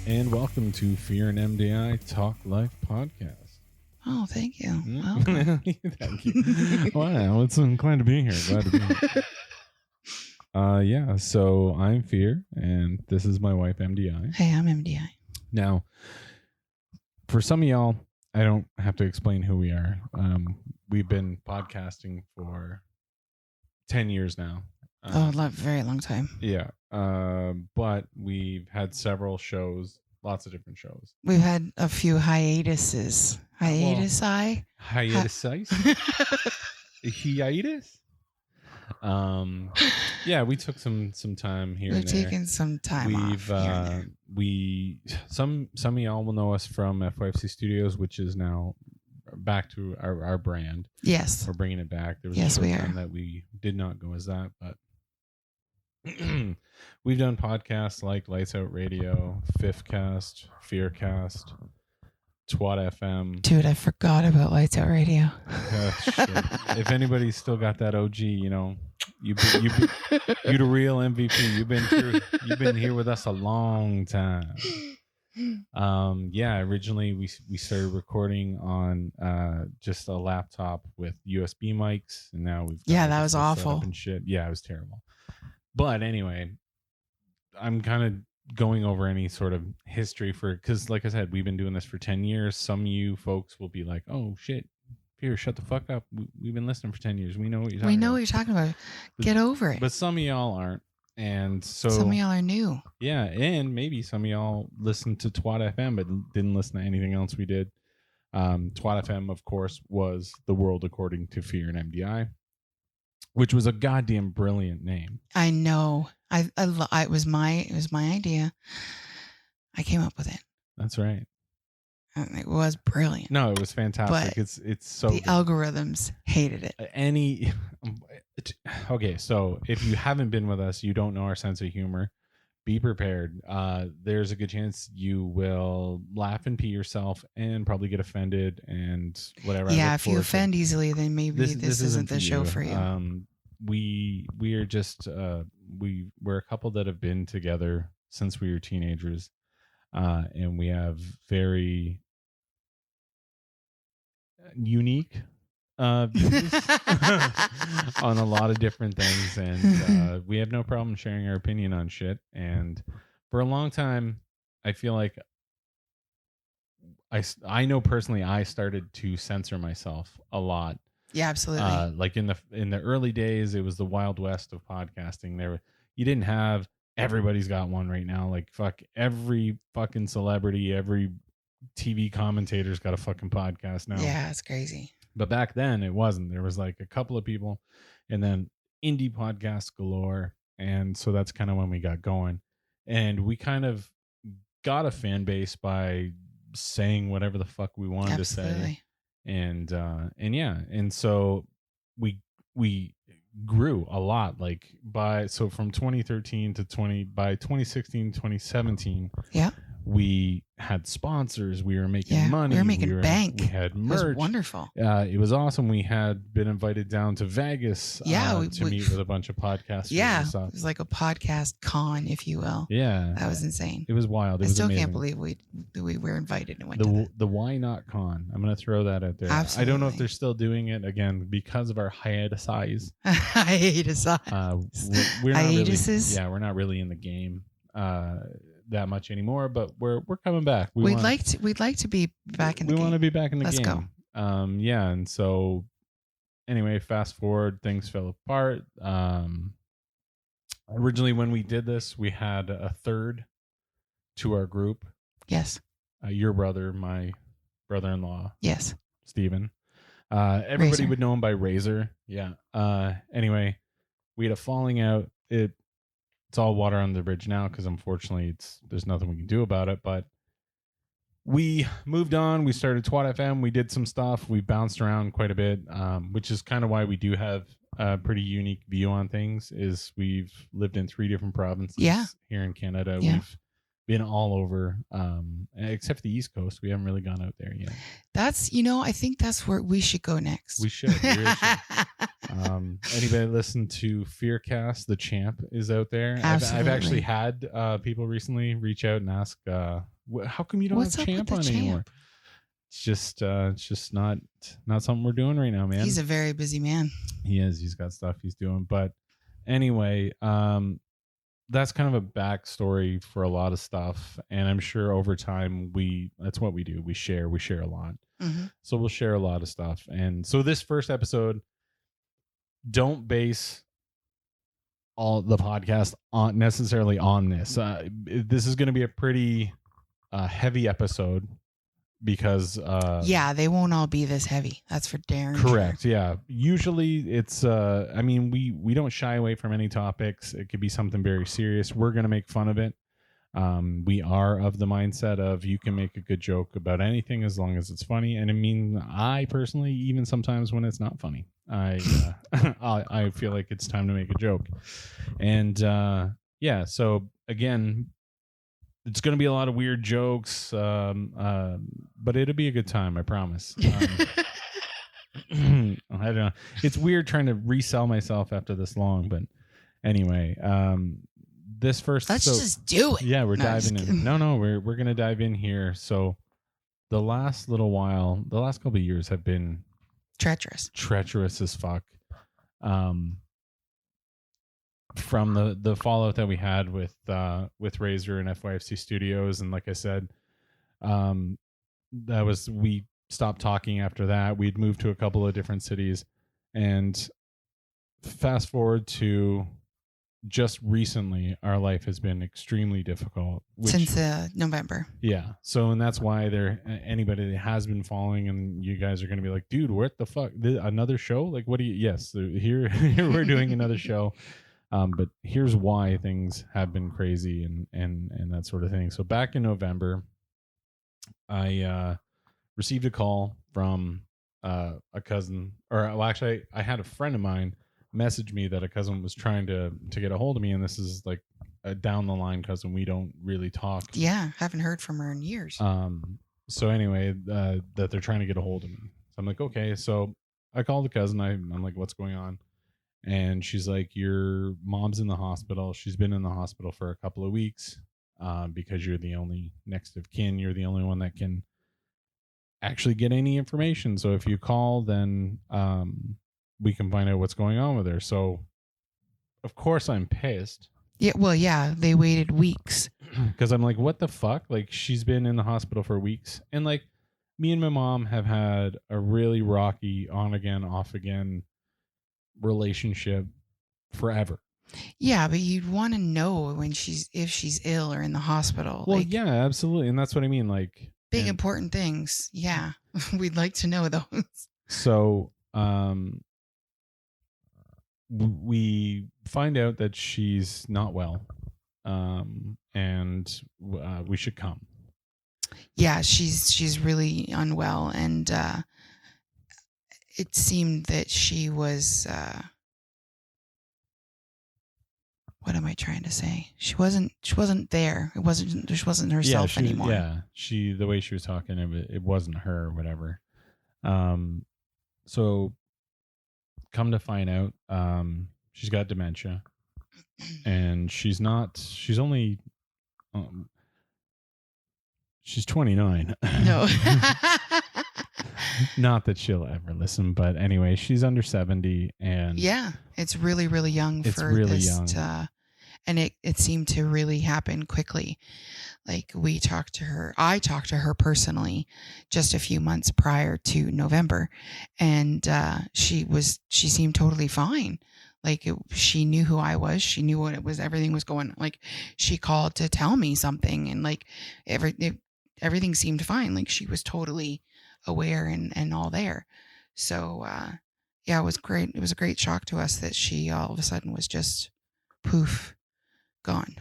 And welcome to Fear and MDI Talk Life Podcast. Oh, thank you. Thank you. Wow, I'm glad to be here. Yeah, so I'm Fear, and this is my wife, MDI. Hey, I'm MDI. Now, for some of y'all, I don't have to explain who we are. We've been podcasting for 10 years now. Very long time. Yeah. But we've had several shows, lots of different shows. We've had a few hiatuses. Hiatus? Yeah, we took some time here. We've taken some time off. Some of y'all will know us from FYFC Studios, which is now back to our brand. Yes. We're bringing it back. There was yes, a we time are. that we did not go as that, but we've done podcasts like Lights Out Radio, Fifthcast, Fearcast, Twat FM. Dude, I forgot about Lights Out Radio. If anybody's still got that OG, you know, you the real MVP. You've been here with us a long time. Originally we started recording on just a laptop with USB mics, and now we've that was awful and shit. Yeah, it was terrible. But anyway, I'm kind of going over any sort of history because like I said, we've been doing this for 10 years. Some of you folks will be like, oh shit, Fear, shut the fuck up. We've been listening for 10 years. We know what you're talking about. We know what you're talking about. Get over it. But some of y'all aren't. And so some of y'all are new. Yeah, and maybe some of y'all listened to Twat FM but didn't listen to anything else we did. Twat FM, of course, was The World According to Fear and MDI, which was a goddamn brilliant name. I know. It was my idea. I came up with it. That's right. It was brilliant. No, it was fantastic. But it's so the good. Algorithms hated it. Okay, so if you haven't been with us, you don't know our sense of humor. Be prepared. There's a good chance you will laugh and pee yourself and probably get offended and whatever. Yeah, if you offend easily, then maybe this isn't the show for you. We are just we're a couple that have been together since we were teenagers, and we have very unique views on a lot of different things, and we have no problem sharing our opinion on shit. And for a long time, I feel like I know personally I started to censor myself a lot. Yeah, absolutely. Like in the early days, it was the Wild West of podcasting. You didn't have everybody's got one right now. Like fuck every fucking celebrity, every TV commentator's got a fucking podcast now. Yeah, it's crazy. But back then it wasn't. There was like a couple of people, and then indie podcasts galore. And so that's kind of when we got going. And we kind of got a fan base by saying whatever the fuck we wanted to say. And so we grew a lot, like from 2013 to 2016, 2017. Yeah. We had sponsors. We were making money. We were making bank. We had merch. It was wonderful. It was awesome. We had been invited down to Vegas to meet with a bunch of podcasters. Yeah, it was like a podcast con, if you will. Yeah, that was insane. It was wild. I still can't believe we were invited and went to that. The Why Not Con. I'm going to throw that out there. Absolutely. I don't know if they're still doing it again because of our hiatus size. We're not really in the game that much anymore, but we're coming back. We'd like to be back in the game. We want to be back in the game. Let's go. And so anyway, fast forward, things fell apart. Originally when we did this, we had a third to our group. Yes. Your brother, my brother-in-law. Yes. Steven. Everybody Razar. would know him by Razar. Yeah. Anyway, we had a falling out. It's all water under the bridge now because unfortunately there's nothing we can do about it. But we moved on. We started Twat FM. We did some stuff. We bounced around quite a bit, which is kind of why we do have a pretty unique view on things. Is we've lived in 3 different provinces here in Canada. Yeah. We've been all over, except for the East Coast. We haven't really gone out there yet. That's, I think that's where we should go next. We should. We really should. Anybody listen to Fearcast? The champ is out there. I've actually had people recently reach out and ask, how come you don't have champ on anymore? It's just not something we're doing right now, man. He's a very busy man. He is. He's got stuff he's doing. But anyway, that's kind of a backstory for a lot of stuff. And I'm sure over time that's what we do. We share a lot. Mm-hmm. So we'll share a lot of stuff. And so this first episode, don't base all the podcast on necessarily on this. This is going to be a pretty heavy episode because they won't all be this heavy. That's for darn correct. Sure. Yeah, usually it's I mean we don't shy away from any topics. It could be something very serious. We're going to make fun of it. We are of the mindset of you can make a good joke about anything as long as it's funny. And I mean, I personally, even sometimes when it's not funny, I feel like it's time to make a joke. And so again, it's going to be a lot of weird jokes, but it'll be a good time, I promise. I don't know. It's weird trying to resell myself after this long, but anyway, this first, let's just do it. Yeah, we're diving in. No, we're gonna dive in here. So the last little while, the last couple of years have been treacherous as fuck. From the fallout that we had with Razar and FYFC Studios, and like I said, we stopped talking after that. We'd moved to a couple of different cities, and fast forward to just recently, our life has been extremely difficult since November. Yeah. So, and that's why anybody that has been following, and you guys are going to be like, dude, what the fuck? Another show? Like, what do you? Yes, here we're doing another show. But here's why things have been crazy and that sort of thing. So back in November, I received a call from a cousin, actually, I had a friend of mine message me that a cousin was trying to get a hold of me, and this is like a down the line cousin. We don't really talk. Yeah, haven't heard from her in years. So anyway, that they're trying to get a hold of me. So I'm like, okay. So I called the cousin. I'm like, what's going on? And she's like, your mom's in the hospital. She's been in the hospital for a couple of weeks because you're the only next of kin. You're the only one that can actually get any information. So if you call, then we can find out what's going on with her. So, of course, I'm pissed. Yeah, well, yeah, they waited weeks. Because I'm like, what the fuck? Like, she's been in the hospital for weeks. And, like, me and my mom have had a really rocky on-again, off-again relationship forever. Yeah, but you'd want to know if she's ill or in the hospital. Well, yeah, absolutely. And that's what I mean. Like, big important things. Yeah. We'd like to know those. So, we find out that she's not well, and we should come. Yeah, she's really unwell, and it seemed that she was. What am I trying to say? She wasn't there. She wasn't herself anymore. Yeah, the way she was talking, it wasn't her or whatever. So come to find out, she's got dementia, and she's only, she's 29. No. Not that she'll ever listen, but anyway, she's under 70, and yeah, it's really, really young for really this, young. And it seemed to really happen quickly. Like I talked to her personally just a few months prior to November, and she seemed totally fine. Like she knew who I was. She knew what it was. Everything was going. Like she called to tell me something, and like everything seemed fine. Like she was totally aware and all there. So yeah, it was great. It was a great shock to us that she all of a sudden was just poof, gone.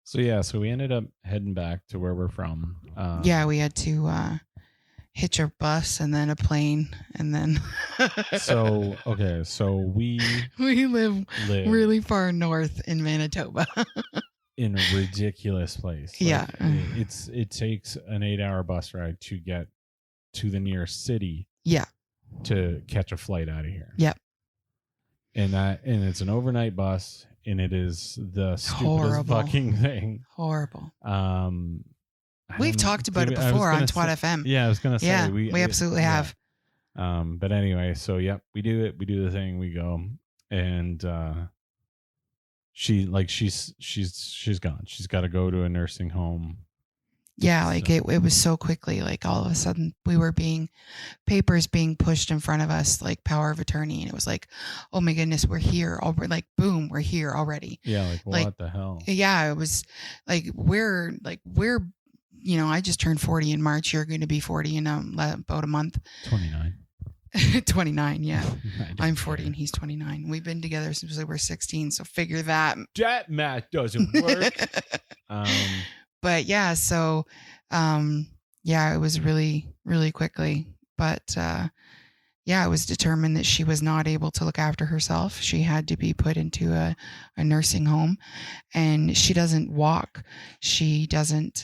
So yeah, so we ended up heading back to where we're from. Yeah, we had to hitch a bus and then a plane and then. So we live really far north in Manitoba. In a ridiculous place. Like, yeah, it takes an 8-hour bus ride to get to the nearest city. Yeah. To catch a flight out of here. Yep. and it's an overnight bus, and it is the stupidest Horrible. fucking thing. Horrible. I We've don't know. talked about it I was before on gonna Twat say- FM. Yeah, I was gonna say Yeah, we absolutely have. But anyway, so yep, we do it. We do the thing. We go, and she's gone. She's got to go to a nursing home. Yeah, like it was so quickly. Like all of a sudden, we were papers being pushed in front of us, like power of attorney, and it was like, oh my goodness, we're here. Like boom, we're here already. Yeah, like what the hell? Yeah, it was like we're. I just turned 40 in March. You're going to be 40 in about a month. 29. 29, yeah. I'm 40 and he's 29. We've been together since we were 16, so figure that. That math doesn't work. But yeah, so it was really, really quickly. But it was determined that she was not able to look after herself. She had to be put into a nursing home, and she doesn't walk. She doesn't,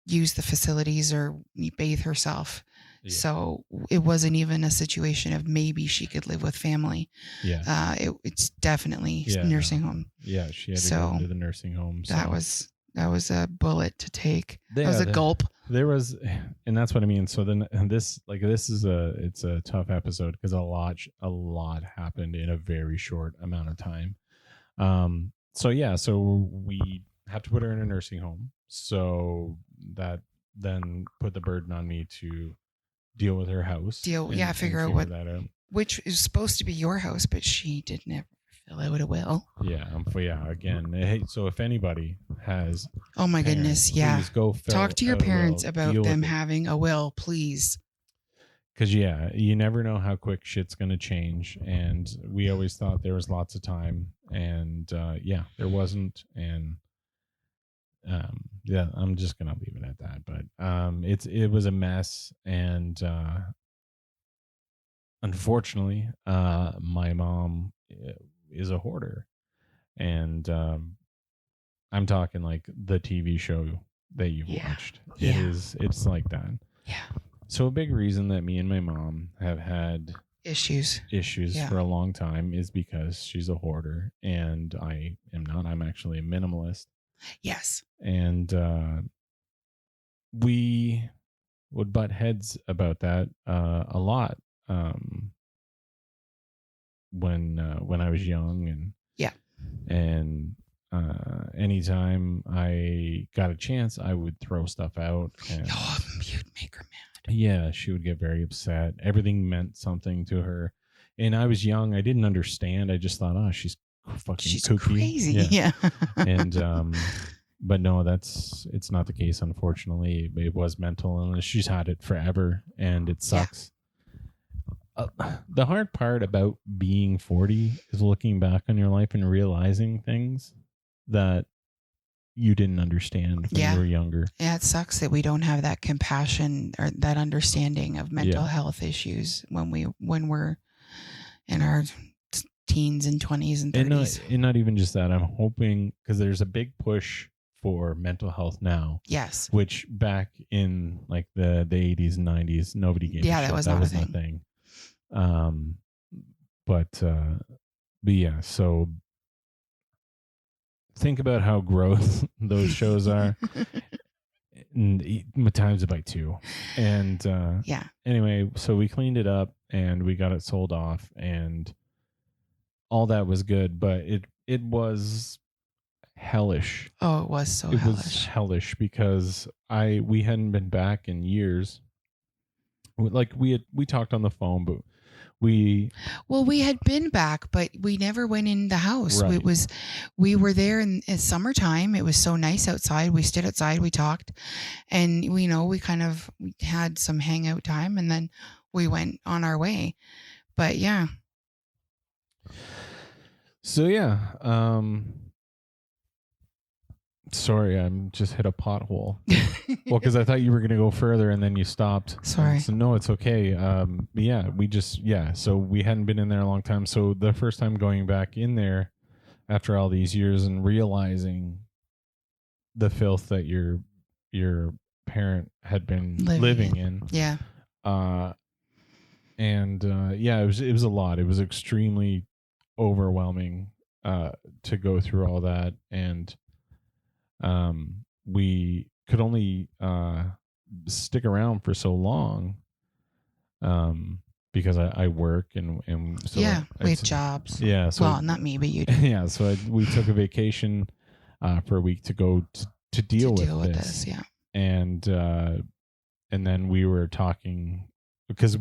use the facilities or bathe herself. Yeah. So it wasn't even a situation of maybe she could live with family. Yeah. It's definitely nursing home. Yeah, she had to go to the nursing home. So. That was a bullet to take. That was a gulp. There was, and that's what I mean. So then, it's a tough episode because a lot happened in a very short amount of time. So we have to put her in a nursing home. So that then put the burden on me to deal with her house. Figure out that out. Which is supposed to be your house, but she didn't ever fill out a will. Again, so if anybody has, oh my goodness, go talk to your parents about them having a will, please. Because you never know how quick shit's gonna change, and we always thought there was lots of time, and there wasn't, and I'm just gonna leave it at that. But it was a mess, and unfortunately, my mom is a hoarder, and I'm talking like the TV show that you've watched. It's like that. Yeah. So a big reason that me and my mom have had issues for a long time is because she's a hoarder, and I am not. I'm actually a minimalist. Yes. And we would butt heads about that a lot when I was young, and anytime I got a chance, I would throw stuff out. And, you'd make her mad. Yeah, she would get very upset. Everything meant something to her, and I was young. I didn't understand. I just thought, she's kooky. Crazy. Yeah. And but no, it's not the case. Unfortunately, it was mental illness. She's had it forever, and it sucks. The hard part about being 40 is looking back on your life and realizing things that you didn't understand when you were younger. Yeah, it sucks that we don't have that compassion or that understanding of mental health issues when we're in our teens and 20s and 30s. And not even just that. I'm hoping, because there's a big push for mental health now. Yes. Which back in like the 80s and 90s, nobody gave a shit. That was not a thing. So think about how gross those shows are. Times it by 2. And anyway, so we cleaned it up and we got it sold off, and all that was good, but it was hellish. Oh, it was so hellish. It was hellish because we hadn't been back in years. Like we talked on the phone, but we had been back, but we never went in the house. Right. We were there in summertime. It was so nice outside. We stood outside, we talked, and we had some hangout time, and then we went on our way. But yeah. So sorry, I'm just hit a pothole. Well, because I thought you were going to go further and then you stopped. Sorry. So no, it's okay. So we hadn't been in there a long time. So the first time going back in there after all these years and realizing the filth that your parent had been living in. Yeah. And yeah, it was a lot. It was extremely overwhelming to go through all that, and we could only stick around for so long because I work and so Yeah, we have it's, jobs. yeah, so Well, not me, but you do. yeah, so we took a vacation for a week to go to deal with this. Yeah. And then we were talking because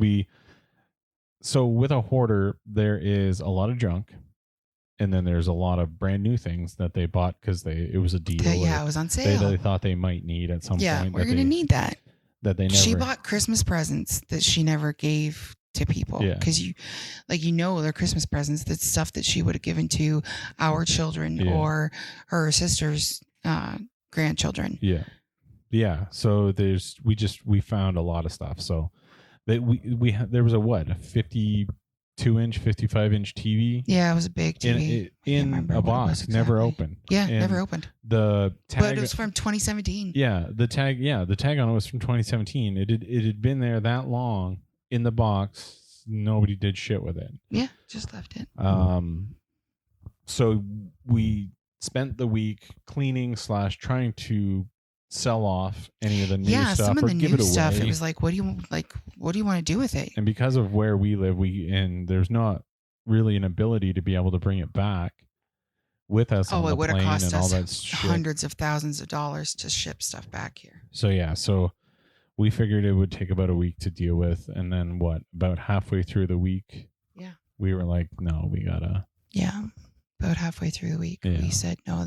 so with a hoarder there is a lot of junk, and then there's a lot of brand new things that they bought because it was a deal. Yeah, it was on sale. They thought they might need at some point. Yeah, we're gonna need that. That they never. She bought Christmas presents that she never gave to people. Yeah. Because they're Christmas presents. That's stuff that she would have given to our children or her sister's grandchildren. Yeah. Yeah. So we found a lot of stuff. So that there was a 52-inch, 55-inch TV. Yeah, it was a big TV in a box, exactly. Never opened. Yeah, never opened. The tag, but it was from 2017. Yeah, the tag on it was from 2017. It had been there that long in the box. Nobody did shit with it. Yeah, just left it. So we spent the week cleaning / trying to sell off any of the new stuff. Some of the new stuff. Away. It was like, what do you want to do with it? And because of where we live, there's not really an ability to be able to bring it back with us. Oh, it would have cost us hundreds of thousands of dollars to ship stuff back here. So we figured it would take about a week to deal with, and then about halfway through the week, we were like, no, we gotta. Yeah, about halfway through the week, we said, no,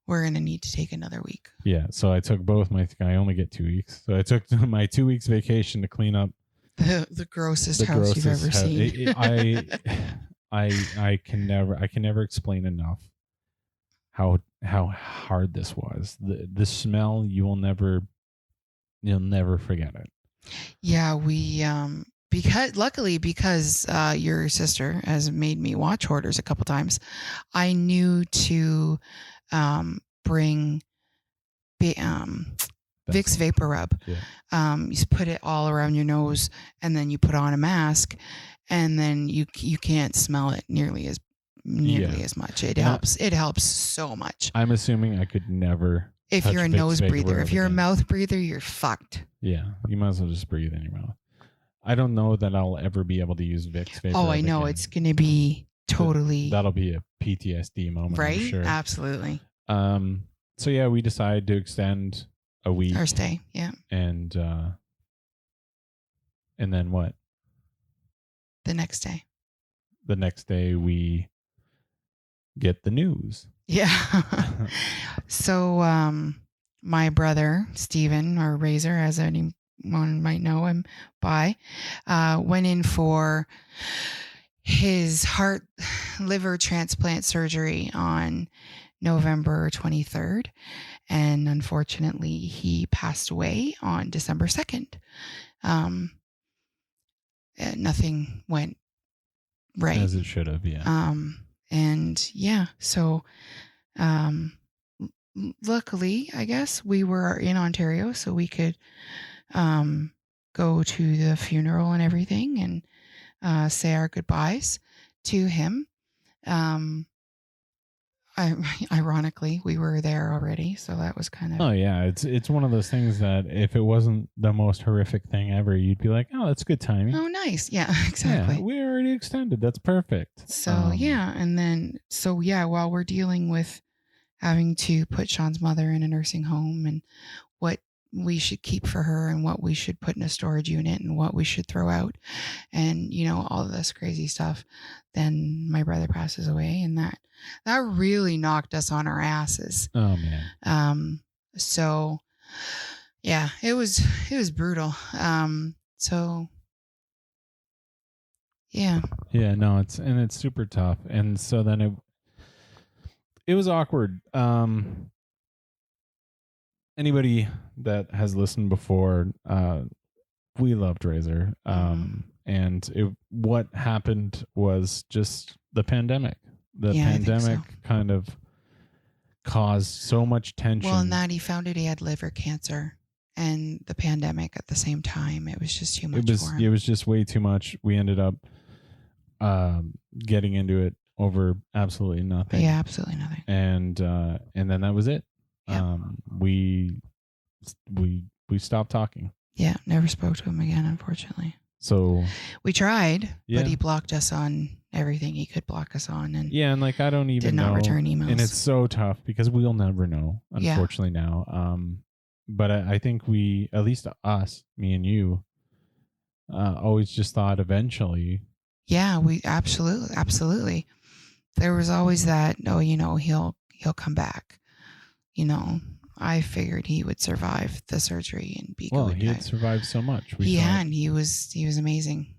we're going to need to take another week. Yeah. So I took I only get 2 weeks. So I took my 2 weeks vacation to clean up the grossest house you've ever seen. I can never explain enough how hard this was. The smell, you'll never forget it. Yeah. We, because your sister has made me watch hoarders a couple times, I knew to bring Vicks Vapor Rub. Yeah. You put it all around your nose, and then you put on a mask, and then you can't smell it nearly as much. It helps. It helps so much. I'm assuming I could never. If you're a nose breather, if you're a mouth breather, you're fucked. Yeah, you might as well just breathe in your mouth. I don't know that I'll ever be able to use Vicks Vapor Rub. Oh, I know. It's going to be totally. That'll be a PTSD moment, right? I'm sure. Absolutely. So yeah, we decided to extend a week or stay. Yeah. And then what? The next day. The next day we get the news. Yeah. So my brother Stephen, or Razor, as anyone might know him by, went in for his liver transplant surgery on November 23rd, and unfortunately he passed away on December 2nd. Nothing went right as it should have. So luckily, I guess, we were in Ontario, so we could go to the funeral and everything, and say our goodbyes to him. Ironically, we were there already, so that was kind of. Oh yeah, it's one of those things that if it wasn't the most horrific thing ever, you'd be like, oh, that's good timing. Oh, nice. Yeah, exactly. Yeah, we already extended. That's perfect. So and then while we're dealing with having to put Sean's mother in a nursing home, and what we should keep for her, and what we should put in a storage unit, and what we should throw out, and all of this crazy stuff, then my brother passes away, and that really knocked us on our asses. Oh man. So yeah, it was brutal. So yeah. Yeah, no, it's super tough. And so then it was awkward. Anybody that has listened before, we loved Razor. And what happened was just the pandemic. The pandemic kind of caused so much tension. Well, and that he found out he had liver cancer, and the pandemic at the same time. It was just too much for him. It was just way too much. We ended up getting into it over absolutely nothing. Yeah, absolutely nothing. And then that was it. Yeah. We stopped talking. Yeah, never spoke to him again, unfortunately. So we tried, but he blocked us on everything he could block us on, and and like I don't even did not return emails. And it's so tough because we'll never know, unfortunately now. But I think we, at least us, me and you, always just thought eventually. Yeah, we absolutely. There was always that. Oh, he'll come back. I figured he would survive the surgery and be good. Well, he had survived so much. He was amazing.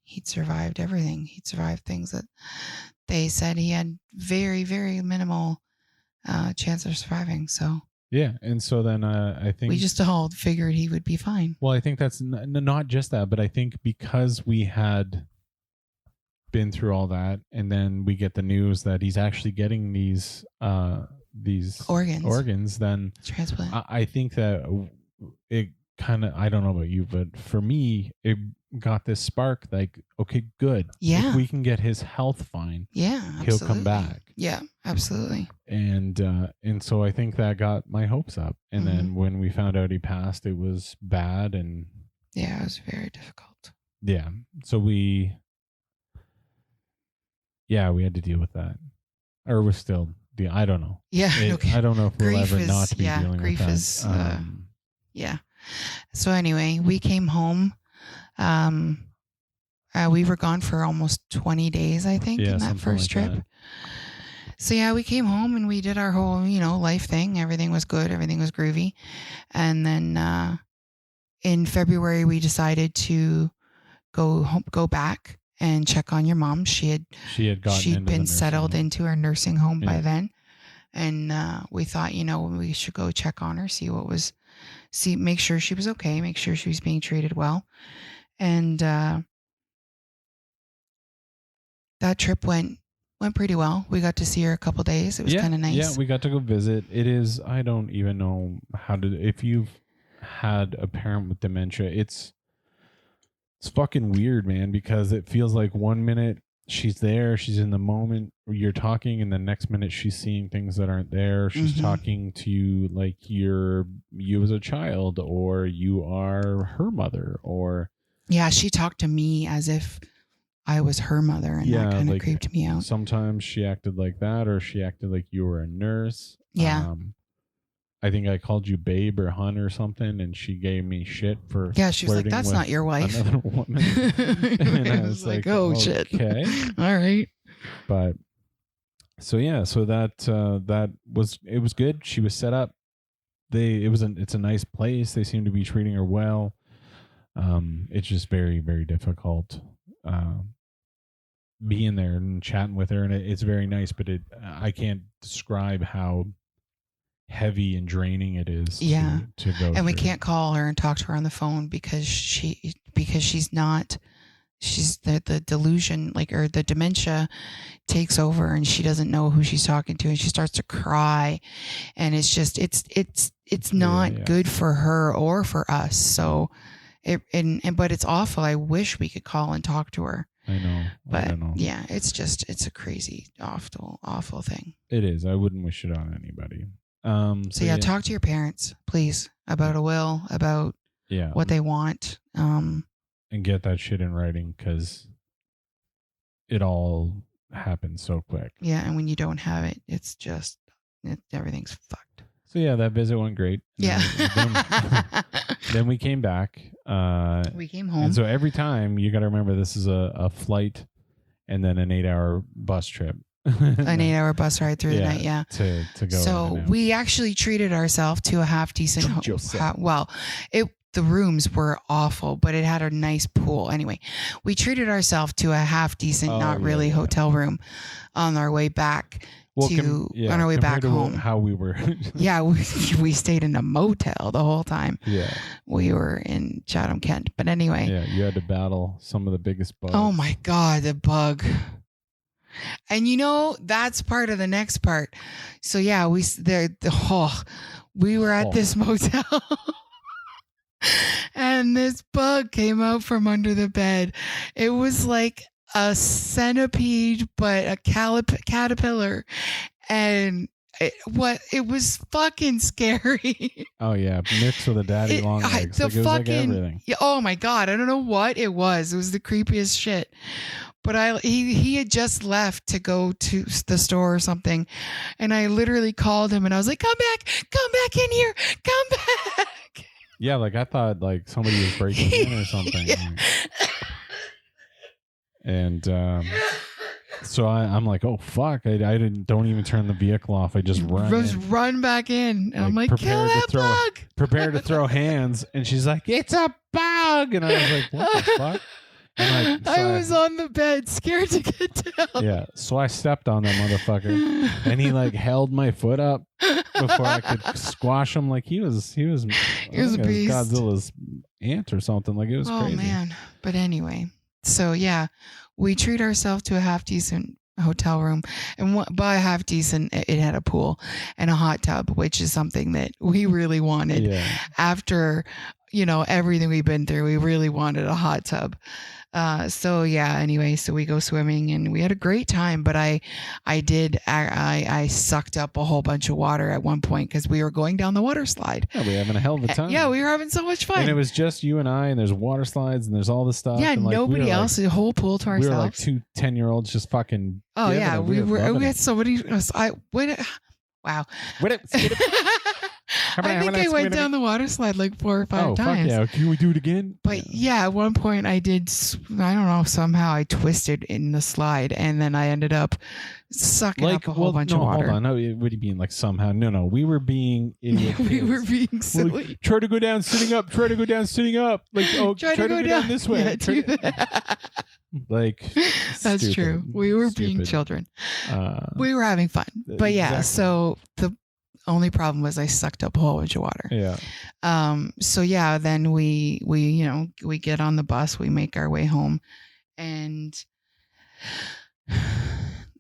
He'd survived everything. He'd survived things that they said he had very, very minimal chance of surviving. So yeah, and so then I think we just all figured he would be fine. Well, I think that's not just that, but I think because we had been through all that, and then we get the news that he's actually getting these organs, then transplant. I think that it kind of, I don't know about you, but for me, it got this spark like, okay, good. Yeah. If we can get his health fine, absolutely. He'll come back. Yeah, absolutely. And so I think that got my hopes up. And then when we found out he passed, it was bad. And yeah, it was very difficult. Yeah. So we had to deal with that. Or we're still, I don't know. Yeah. I don't know if we'll ever not be dealing with that. Grief is, yeah. So anyway, we came home. We were gone for almost 20 days, I think, in that first trip. That. So yeah, we came home and we did our whole, life thing. Everything was good. Everything was groovy. And then in February, we decided to go back and check on your mom. She'd been settled into her nursing home by then. And we thought, we should go check on her, make sure she was okay, make sure she was being treated well. And that trip went pretty well. We got to see her a couple days. It was kind of nice. Yeah, we got to go visit. It is, I don't even know if you've had a parent with dementia, it's fucking weird, man, because it feels like 1 minute she's there, she's in the moment, you're talking, and the next minute she's seeing things that aren't there. She's talking to you like you as a child, or you are her mother, or yeah, she talked to me as if I was her mother, and that kind of creeped me out. Sometimes she acted like that, or she acted like you were a nurse. Yeah. I think I called you babe or hun or something, and she gave me shit for she was like, "That's not your wife." Another woman. And I was like, "Oh shit, okay, all right." But so that was good. She was set up. It's a nice place. They seem to be treating her well. It's just very, very difficult being there and chatting with her, and it's very nice, but I can't describe how heavy and draining it is to go and through. We can't call her and talk to her on the phone because she's the delusion, or the dementia takes over, and she doesn't know who she's talking to, and she starts to cry, and it's just it's not good for her or for us. So but it's awful. I wish we could call and talk to her. I know. But I know. Yeah, it's a crazy, awful thing. It is. I wouldn't wish it on anybody. So talk to your parents, please, about a will, about what they want. And get that shit in writing, because it all happens so quick. Yeah, and when you don't have it, it's just everything's fucked. So that visit went great. Yeah. Then we came back. We came home. And so every time, you got to remember, this is a flight and then an 8-hour bus trip. An 8-hour bus ride through the night, to go. So we actually treated ourselves to a half decent home. The rooms were awful, but it had a nice pool. Anyway, we treated ourselves to a half decent, hotel room on our way back. On our way back home. How we were. We stayed in a motel the whole time. Yeah. We were in Chatham, Kent. But anyway. Yeah, you had to battle some of the biggest bugs. Oh my God, the bug. And that's part of the next part. So We were at this motel. And this bug came out from under the bed. It was like a centipede, but a caterpillar. And it was fucking scary. Oh yeah, mixed with a daddy long legs. It was like everything. Oh my God, I don't know what it was. It was the creepiest shit. But he had just left to go to the store or something, and I literally called him and I was like, come back in here, come back. Yeah, like I thought like somebody was breaking in or something. Yeah. And so I'm like, oh fuck! I don't even turn the vehicle off. I just run back in, and I'm like, kill that bug. Prepare to throw hands, and she's like, it's a bug, and I was like, what the fuck? And I was on the bed, scared to get down. Yeah, so I stepped on that motherfucker, and he like held my foot up before I could squash him. Like he was a beast. Godzilla's aunt or something. Like it was crazy. Oh man! But anyway, so yeah, we treat ourselves to a half decent hotel room, and by half decent, it had a pool and a hot tub, which is something that we really wanted. Yeah. After everything we've been through, we really wanted a hot tub. So yeah, anyway, so we go swimming and we had a great time, but I sucked up a whole bunch of water at one point because we were going down the water slide. Yeah, we were having a hell of a time. Yeah, we were having so much fun. And it was just you and I, and there's water slides and there's all this stuff. Yeah, and nobody else, the whole pool to ourselves. We were like 2 10-year-olds just fucking. Oh yeah, we had somebody. Wow. I think I went down the water slide like 4 or 5 times. Fuck yeah. Can we do it again? But yeah, at one point I did, I don't know, somehow I twisted in the slide and then I ended up sucking up a whole bunch of water. Hold on. No, what do you mean like somehow? No. We were being idiots. We were being silly. Like, try to go down sitting up. Try to go down sitting up. Like, try to go down this way. Yeah, do that. Like that's stupid, true. We were being children. We were having fun. But yeah, exactly. So the only problem was I sucked up a whole bunch of water. Yeah. So yeah, then we get on the bus, we make our way home, and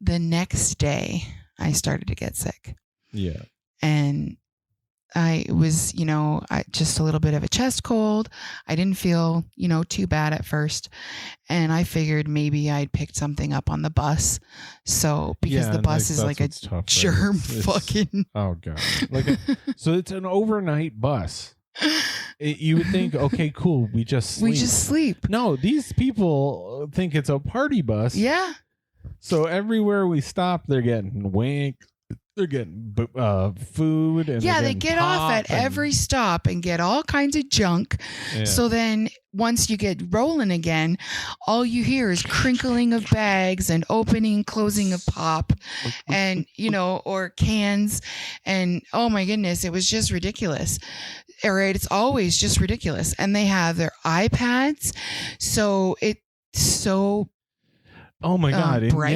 the next day I started to get sick. Yeah. And I was, just a little bit of a chest cold. I didn't feel, too bad at first. And I figured maybe I'd picked something up on the bus. So, because the bus is like a germ fucking. Oh, God. So it's an overnight bus. You would think, okay, cool. We just sleep. No, these people think it's a party bus. Yeah. So everywhere we stop, they're getting winked. They're getting food. And they get off at every stop and get all kinds of junk. Yeah. So then once you get rolling again, all you hear is crinkling of bags and opening and closing of pop and, or cans. And oh my goodness, it was just ridiculous. All right. It's always just ridiculous. And they have their iPads. So it's so oh my God! Bright.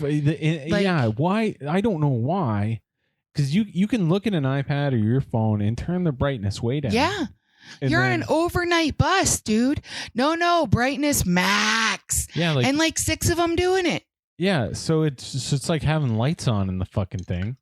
Yeah, why? I don't know why. Because you can look at an iPad or your phone and turn the brightness way down. Yeah, you're on an overnight bus, dude. No, brightness max. Yeah, and like 6 of them doing it. Yeah, so it's like having lights on in the fucking thing.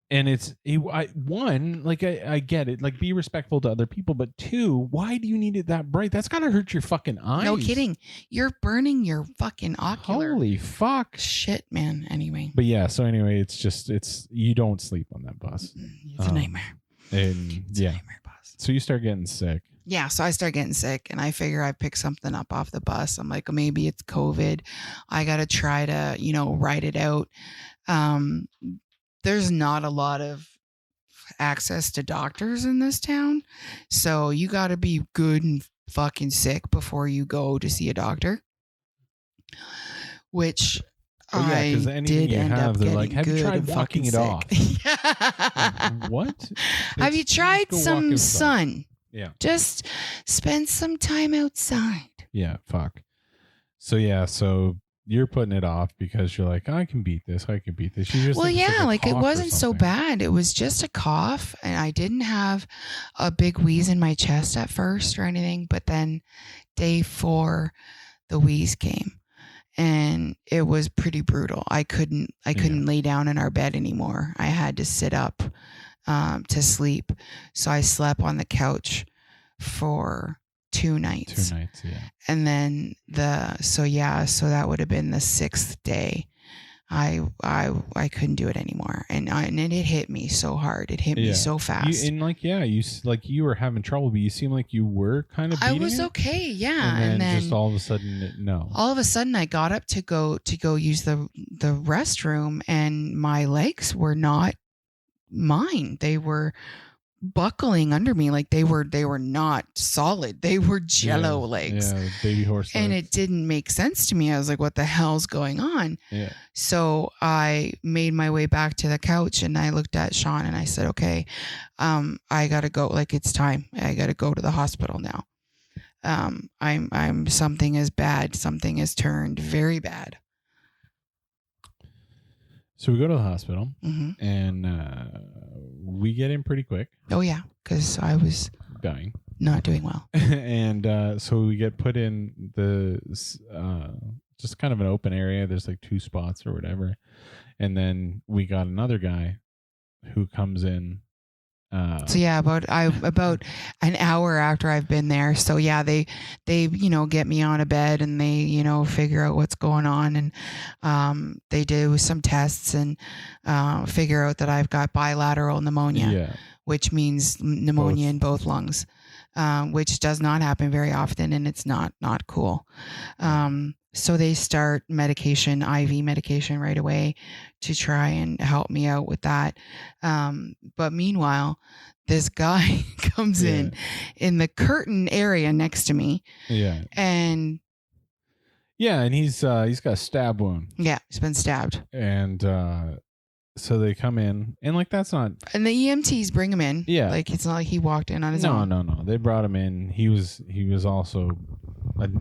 And I get it. Like, be respectful to other people. But 2, why do you need it that bright? That's gotta hurt your fucking eyes. No kidding. You're burning your fucking ocular. Holy fuck. Shit, man. Anyway. But yeah, so anyway, it's you don't sleep on that bus. It's a nightmare. And it's a nightmare bus. So you start getting sick. Yeah, so I start getting sick, and I figure I picked something up off the bus. I'm like, maybe it's COVID. I gotta try to, ride it out. There's not a lot of access to doctors in this town. So you got to be good and fucking sick before you go to see a doctor. Which I did end up getting like, have you tried walking it off? What? Have you tried some sun? Yeah. Just spend some time outside. Yeah, fuck. So you're putting it off because you're like, I can beat this. It wasn't so bad. It was just a cough, and I didn't have a big wheeze in my chest at first or anything. But then day 4, the wheeze came, and it was pretty brutal. I couldn't lay down in our bed anymore. I had to sit up to sleep. So I slept on the couch for 2 nights. 2 nights, yeah. And then so that would have been the 6th day. I couldn't do it anymore, and it hit me so hard. It hit me so fast. You were having trouble, but you seem like you were kind of. I was okay, yeah. And then just all of a sudden, no. All of a sudden, I got up to go use the restroom, and my legs were not mine. They were buckling under me, like they were not solid. They were jello legs. Yeah, baby horse legs. And it didn't make sense to me. I was like, what the hell's going on? Yeah. So I made my way back to the couch, and I looked at Sean and I said, okay, I gotta go. Like, it's time. I gotta go to the hospital now. I'm something is bad. Something has turned very bad. So we go to the hospital, mm-hmm. and we get in pretty quick. Oh, yeah, because I was dying, not doing well. And so we get put in the just kind of an open area. There's like 2 spots or whatever. And then we got another guy who comes in. So yeah, about an hour after I've been there. So yeah, they get me on a bed, and they figure out what's going on, and they do some tests and figure out that I've got bilateral pneumonia, which means pneumonia in both lungs, which does not happen very often, and it's not cool. So they start IV medication right away to try and help me out with that. But meanwhile, this guy comes in the curtain area next to me. Yeah. And he's got a stab wound. Yeah, he's been stabbed. And so they come in, and like that's not. And the EMTs bring him in. Yeah. Like it's not like he walked in on his own. No. They brought him in. He was also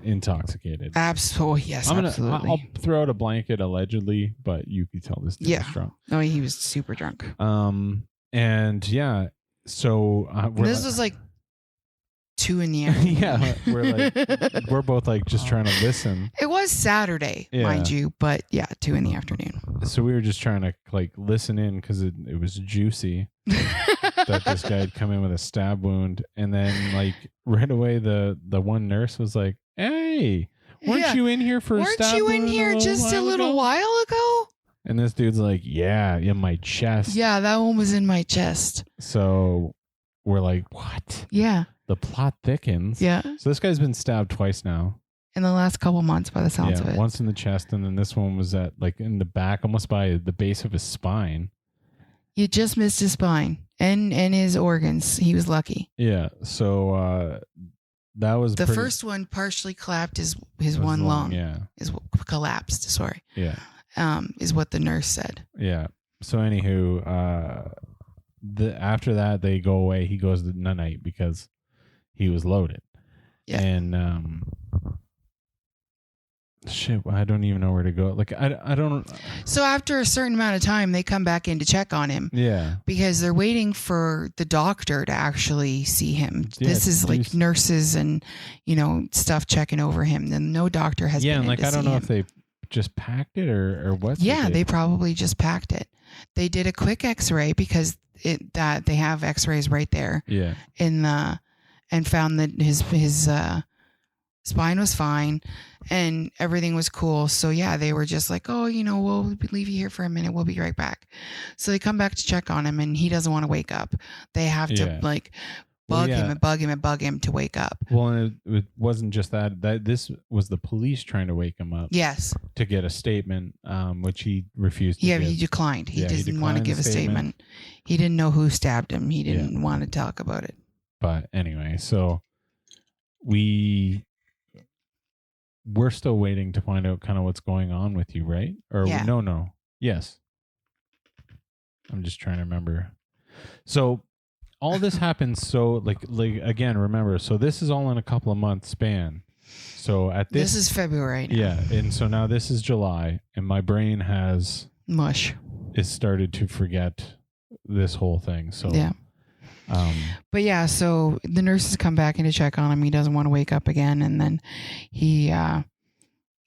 intoxicated. Absolutely, yes. Absolutely. I'll throw out a blanket, allegedly, but you could tell this dude was drunk. No, he was super drunk. And yeah, so this was like 2 in the afternoon. Yeah, we're both like just trying to listen. It was Saturday, mind you, but yeah, 2 in the afternoon. So we were just trying to like listen in because it was juicy that this guy had come in with a stab wound, and then like right away the one nurse was like, "Hey, weren't you in here for a stab wound? Weren't you in here just a little while ago?" And this dude's like, "Yeah, in my chest." Yeah, that one was in my chest. So we're like, "What?" Yeah. The plot thickens. Yeah. So this guy's been stabbed twice now. In the last couple months, by the sounds of it. Once in the chest, and then this one was at like in the back, almost by the base of his spine. You just missed his spine and his organs. He was lucky. Yeah. So that was the first one partially collapsed his one lung. Yeah. Is collapsed. Sorry. Yeah. Is what the nurse said. Yeah. So anywho, after that they go away. He goes to night because he was loaded. Yeah. And shit, I don't even know where to go. Like I don't. So after a certain amount of time, they come back in to check on him. Yeah. Because they're waiting for the doctor to actually see him. Yeah, this is like nurses and stuff checking over him. And no doctor has been in and like to I don't see know him. if they just packed it or what. Yeah, they probably just packed it. They did a quick X-ray because they have X-rays right there. Yeah. And found that his spine was fine and everything was cool. So yeah, they were just like, oh, we'll leave you here for a minute. We'll be right back. So they come back to check on him, and he doesn't want to wake up. They have to like bug him and bug him and bug him to wake up. Well, and it wasn't just that this was the police trying to wake him up. Yes. To get a statement, which he refused to give. He declined. He didn't want to give a statement. He didn't know who stabbed him. He didn't want to talk about it. But anyway, so we're still waiting to find out kind of what's going on with you, right? Or no. Yes. I'm just trying to remember. So all this happens. So like again, remember, so this is all in a couple of months span. So at this is February now. Yeah. And so now this is July, and my brain has started to forget this whole thing. So yeah. But yeah, so the nurses come back in to check on him. He doesn't want to wake up again, and then he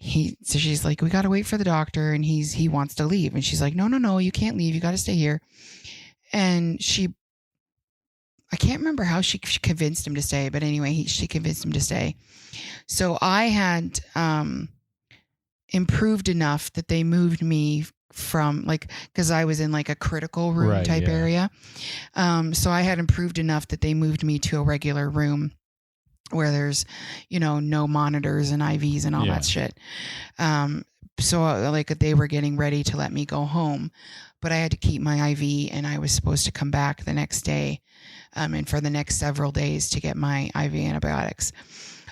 so she's like, we got to wait for the doctor, and he wants to leave. And she's like, no, you can't leave. You got to stay here. And I can't remember how she convinced him to stay, but anyway, she convinced him to stay. So I had improved enough that they moved me from, like, because I was in like a critical room type area. So I had improved enough that they moved me to a regular room where there's, no monitors and IVs and all that shit. So like they were getting ready to let me go home, but I had to keep my IV, and I was supposed to come back the next day, and for the next several days to get my IV antibiotics.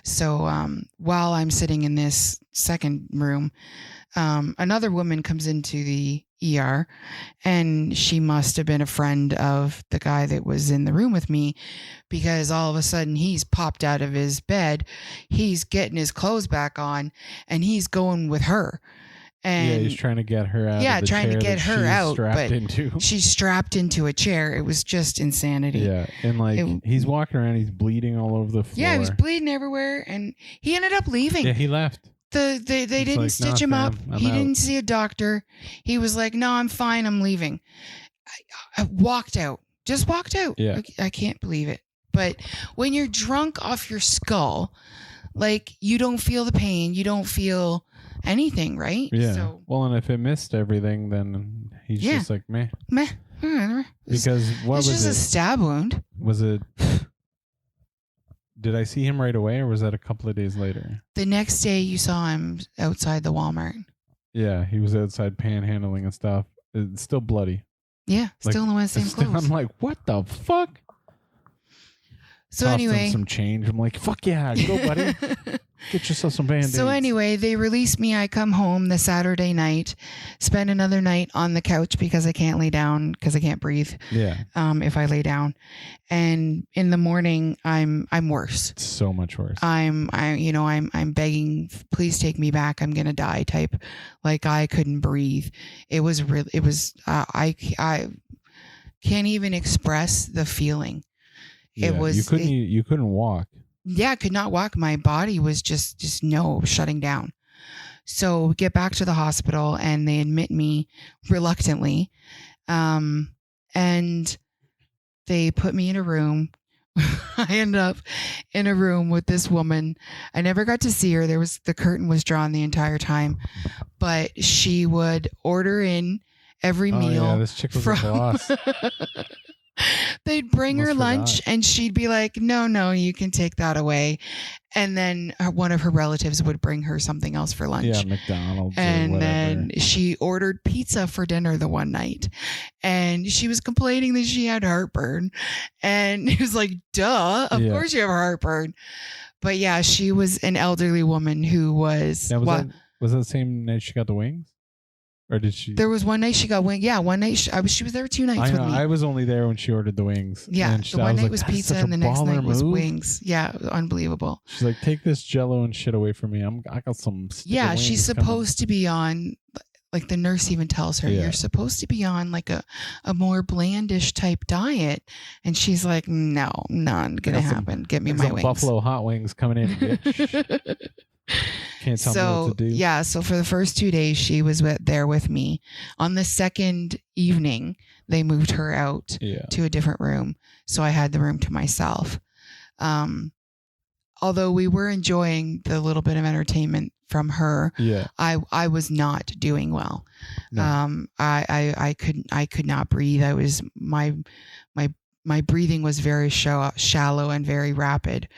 So while I'm sitting in this second room, another woman comes into the ER, and she must have been a friend of the guy that was in the room with me, because all of a sudden he's popped out of his bed, he's getting his clothes back on, and he's going with her. And he's trying to get her out. Yeah, trying to get her out, but into. She's strapped into a chair. It was just insanity. Yeah, and he's walking around, he's bleeding all over the floor. Yeah, he was bleeding everywhere, and he ended up leaving. Yeah, he left. They didn't stitch him up. He didn't see a doctor. He was like, no, I'm fine. I'm leaving. I walked out. Just walked out. Yeah. I can't believe it. But when you're drunk off your skull, like, you don't feel the pain. You don't feel anything, right? Yeah. So, well, and if it missed everything, then he's just like, meh. Because what was it? It's just a stab wound. Was it... Did I see him right away, or was that a couple of days later? The next day you saw him outside the Walmart. Yeah, he was outside panhandling and stuff. It's still bloody. Yeah, still in the same clothes. I'm like, what the fuck? So Tossed anyway, him some change. I'm like, fuck yeah, go buddy. Get yourself some Band-Aids. So anyway, they release me. I come home the Saturday night, spend another night on the couch because I can't lay down because I can't breathe. Yeah. If I lay down, and in the morning I'm worse. It's so much worse. I'm begging, please take me back. I'm gonna die type. Like, I couldn't breathe. It was really. It was. I can't even express the feeling. Yeah, It was. You couldn't walk. Yeah, I could not walk. My body was just shutting down. So we get back to the hospital, and they admit me reluctantly. And they put me in a room. I end up in a room with this woman. I never got to see her. The curtain was drawn the entire time, but she would order in every meal. Yeah, this chick was a boss. They'd bring her lunch, and she'd be like, no, you can take that away. And then one of her relatives would bring her something else for lunch. Yeah, McDonald's. And then she ordered pizza for dinner the one night. And she was complaining that she had heartburn. And it was like, duh, of course you have heartburn. But yeah, she was an elderly woman who was... Yeah, was that the same night she got the wings? Or did she? There was one night she got wings. Yeah, one night she was there 2 nights with me. I was only there when she ordered the wings. Yeah, the one night was pizza, and the next night was wings. Yeah, unbelievable. She's like, take this Jello and shit away from me. I got some. Yeah, she's supposed to be on. Like, the nurse even tells her, you're supposed to be on like a more blandish type diet, and she's like, no, none gonna happen. Get me my wings. Buffalo hot wings coming in, bitch. Can't tell me what to do. Yeah, so for the first 2 days, she was there with me. On the second evening, they moved her out to a different room, so I had the room to myself. Although we were enjoying the little bit of entertainment from her, I was not doing well. No. I could not breathe. I was my breathing was very shallow and very rapid,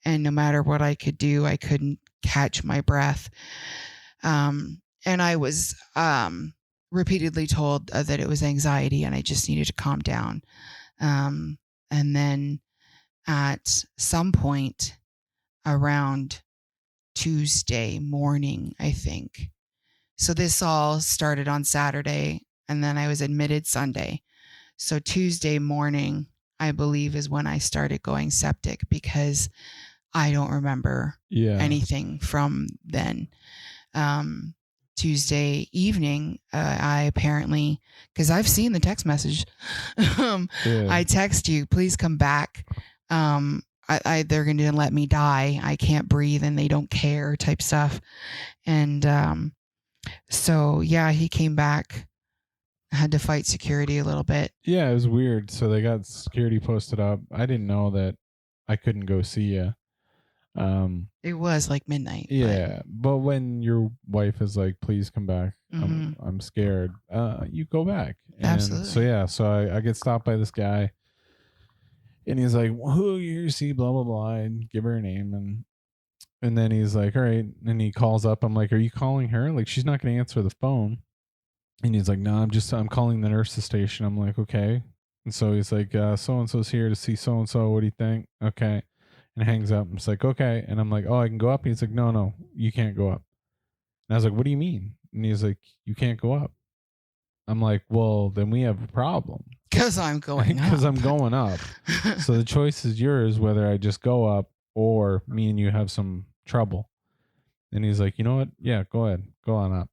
and no matter what I could do, I couldn't catch my breath. And I was repeatedly told that it was anxiety, and I just needed to calm down. And then at some point around Tuesday morning, I think. So this all started on Saturday, and then I was admitted Sunday. So Tuesday morning, I believe, is when I started going septic, because I don't remember anything from then. Tuesday evening, I apparently, because I've seen the text message, I text you, please come back. they're going to let me die. I can't breathe and they don't care type stuff. And so, yeah, he came back, had to fight security a little bit. Yeah, it was weird. So they got security posted up. I didn't know that I couldn't go see you. It was like midnight. Yeah, but when your wife is like, please come back, I'm scared, you go back. And Absolutely. So yeah, so I get stopped by this guy, and he's like, who are you see, blah blah blah, and give her a name, and then he's like, all right, and he calls up. I'm like, are you calling her? Like, she's not going to answer the phone. And he's like, no, I'm calling the nurse's station. I'm like, okay. And so he's like, so and so's here to see so and so. What do you think? Okay. And hangs up. I'm just like, okay. And I'm like, oh, I can go up. And he's like, no, you can't go up. And I was like, what do you mean? And he's like, you can't go up. I'm like, well, then we have a problem. Because I'm going up. Because I'm going up. So the choice is yours, whether I just go up or me and you have some trouble. And he's like, you know what? Yeah, go ahead. Go on up.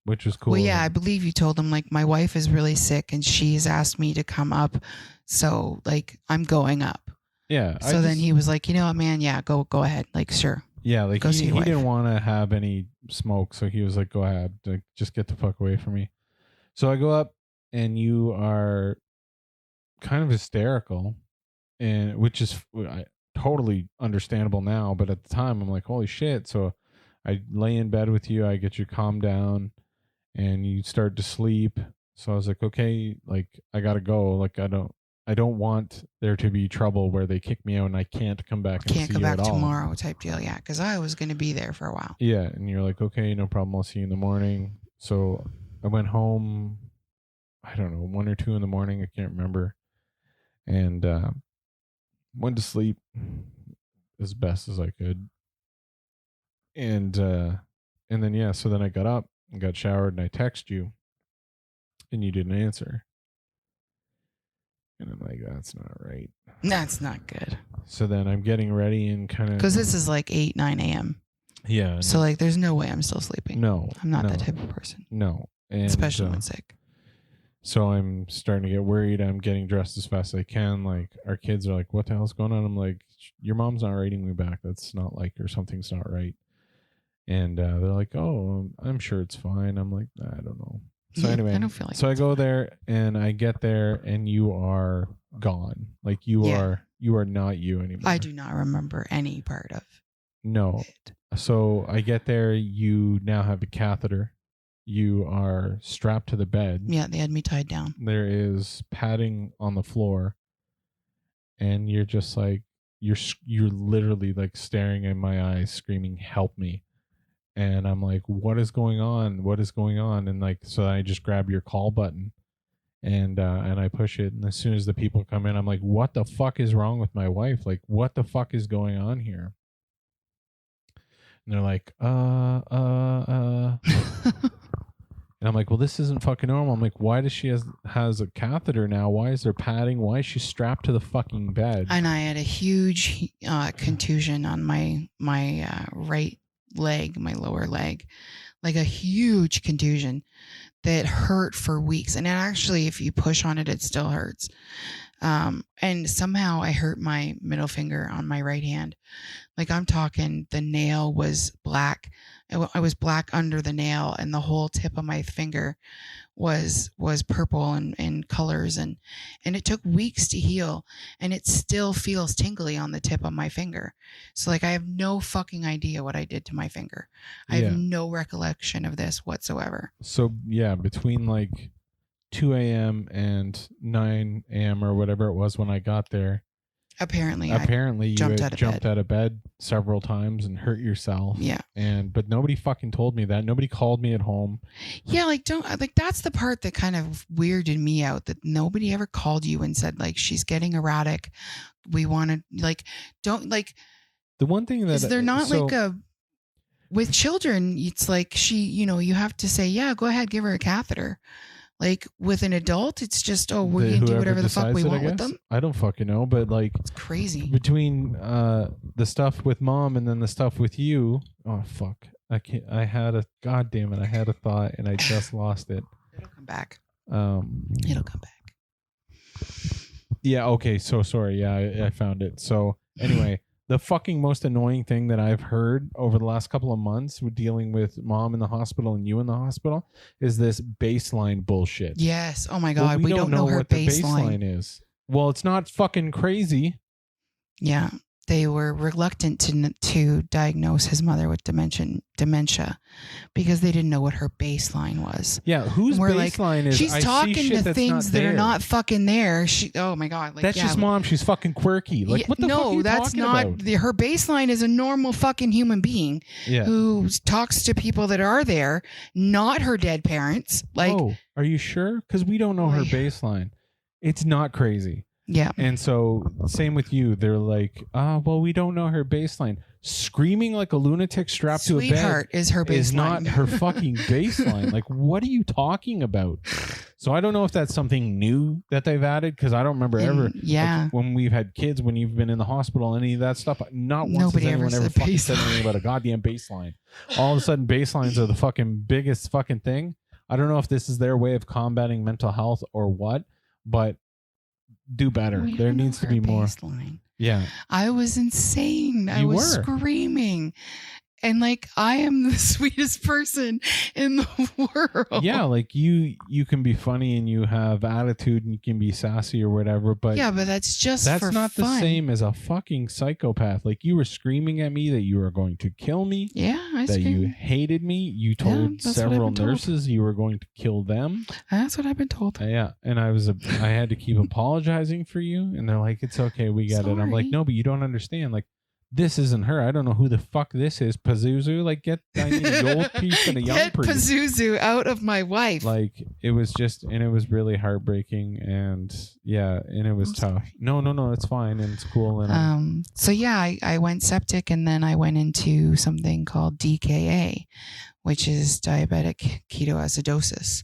Which was cool. Well, yeah, I believe you told him, like, my wife is really sick and she's asked me to come up. So, like, I'm going up. Yeah. So then he was like, you know what, man? Yeah, go ahead. Like, sure. Yeah, like he didn't want to have any smoke. So he was like, go ahead. Like, just get the fuck away from me. So I go up and you are kind of hysterical, and which is totally understandable now. But at the time, I'm like, holy shit. So I lay in bed with you. I get you calmed down. And you start to sleep. So I was like, okay, like I gotta go. Like I don't want there to be trouble where they kick me out and I can't come back. Can't come back tomorrow type deal. Yeah, because I was going to be there for a while. Yeah, and you're like, okay, no problem. I'll see you in the morning. So I went home. I don't know, 1 or 2 in the morning. I can't remember. And went to sleep as best as I could. And then yeah, so then I got up and got showered and I texted you and you didn't answer. And I'm like, that's not right. That's not good. So then I'm getting ready and kind of... Because this is like 8, 9 a.m. Yeah. So like there's no way I'm still sleeping. No. I'm not that type of person. No. And, especially when sick. So I'm starting to get worried. I'm getting dressed as fast as I can. Like, our kids are like, what the hell's going on? I'm like, your mom's not writing me back. That's not like her. Something's not right. And they're like, oh, I'm sure it's fine. I'm like, I don't know. So anyway, I don't feel like so I go there and I get there and you are gone. Like you are not you anymore. I do not remember any part of it. So I get there. You now have a catheter. You are strapped to the bed. Yeah, they had me tied down. There is padding on the floor, and you're just like you're literally like staring in my eyes, screaming, "Help me!" And I'm like, what is going on? What is going on? And like, so I just grab your call button and I push it. And as soon as the people come in, I'm like, what the fuck is wrong with my wife? Like, what the fuck is going on here? And they're like, And I'm like, well, this isn't fucking normal. I'm like, why does she has a catheter now? Why is there padding? Why is she strapped to the fucking bed? And I had a huge contusion on my right leg, my lower leg, like a huge contusion that hurt for weeks. And actually, if you push on it, it still hurts. And somehow I hurt my middle finger on my right hand. Like, I'm talking, the nail was black. I was black under the nail, and the whole tip of my finger was purple and colors, and it took weeks to heal, and it still feels tingly on the tip of my finger. So like, I have no fucking idea what I did to my finger. I have no recollection of this whatsoever. So yeah, between like 2 a.m. and 9 a.m. or whatever it was when I got there, apparently you jumped out of bed several times and hurt yourself. Yeah. But nobody fucking told me that. Nobody called me at home. Yeah, that's the part that kind of weirded me out, that nobody ever called you and said, like, she's getting erratic. We want to, like, don't, like, the one thing that they're not with children, it's like you have to say, yeah, go ahead, give her a catheter. Like, with an adult, it's just, we're going to do whatever the fuck we want with them. I don't fucking know, but like, it's crazy. Between the stuff with mom and then the stuff with you, oh fuck, I can't. I had a thought and I just lost it. It'll come back. It'll come back. Yeah. Okay. So sorry. Yeah, I found it. So anyway, the fucking most annoying thing that I've heard over the last couple of months with dealing with mom in the hospital and you in the hospital is this baseline bullshit. Yes. Oh my God. Well, we don't know her what the baseline. is. Well, it's not fucking crazy. Yeah. They were reluctant to diagnose his mother with dementia because they didn't know what her baseline was. Yeah, whose baseline is? She's talking to things that are not fucking there. Oh my God, that's just mom. She's fucking quirky. Like, what the fuck are you talking about? Her baseline is a normal fucking human being who talks to people that are there, not her dead parents. Like, oh, are you sure? Because we don't know her baseline. It's not crazy. Yeah. And so same with you. They're like, well, we don't know her baseline. Screaming like a lunatic strapped to a bed Sweetheart is her baseline. Is not her fucking baseline. Like, what are you talking about? So I don't know if that's something new that they've added, because I don't remember ever. Yeah. Like, when we've had kids, when you've been in the hospital, any of that stuff, not once has anyone ever fucking said anything about a goddamn baseline. All of a sudden, baselines are the fucking biggest fucking thing. I don't know if this is their way of combating mental health or what, but do better. There needs to be more. Baseline. Yeah. I was insane. I was screaming. And like, I am the sweetest person in the world. Yeah, like you can be funny and you have attitude and you can be sassy or whatever, but yeah, but that's not fun. The same as a fucking psychopath. Like, you were screaming at me that you were going to kill me. Yeah, I screamed. You hated me. You told several nurses you were going to kill them. That's what I've been told. Yeah, and I had to keep apologizing for you, and they're like, "It's okay, we got it." I'm like, "No, but you don't understand. Like, this isn't her. I don't know who the fuck this is. Pazuzu, like, I need a old piece and a young priest. Get Pazuzu out of my wife. Like, it was really heartbreaking, and yeah, and it was tough. No, it's fine, and it's cool. And so yeah, I went septic, and then I went into something called DKA, which is diabetic ketoacidosis,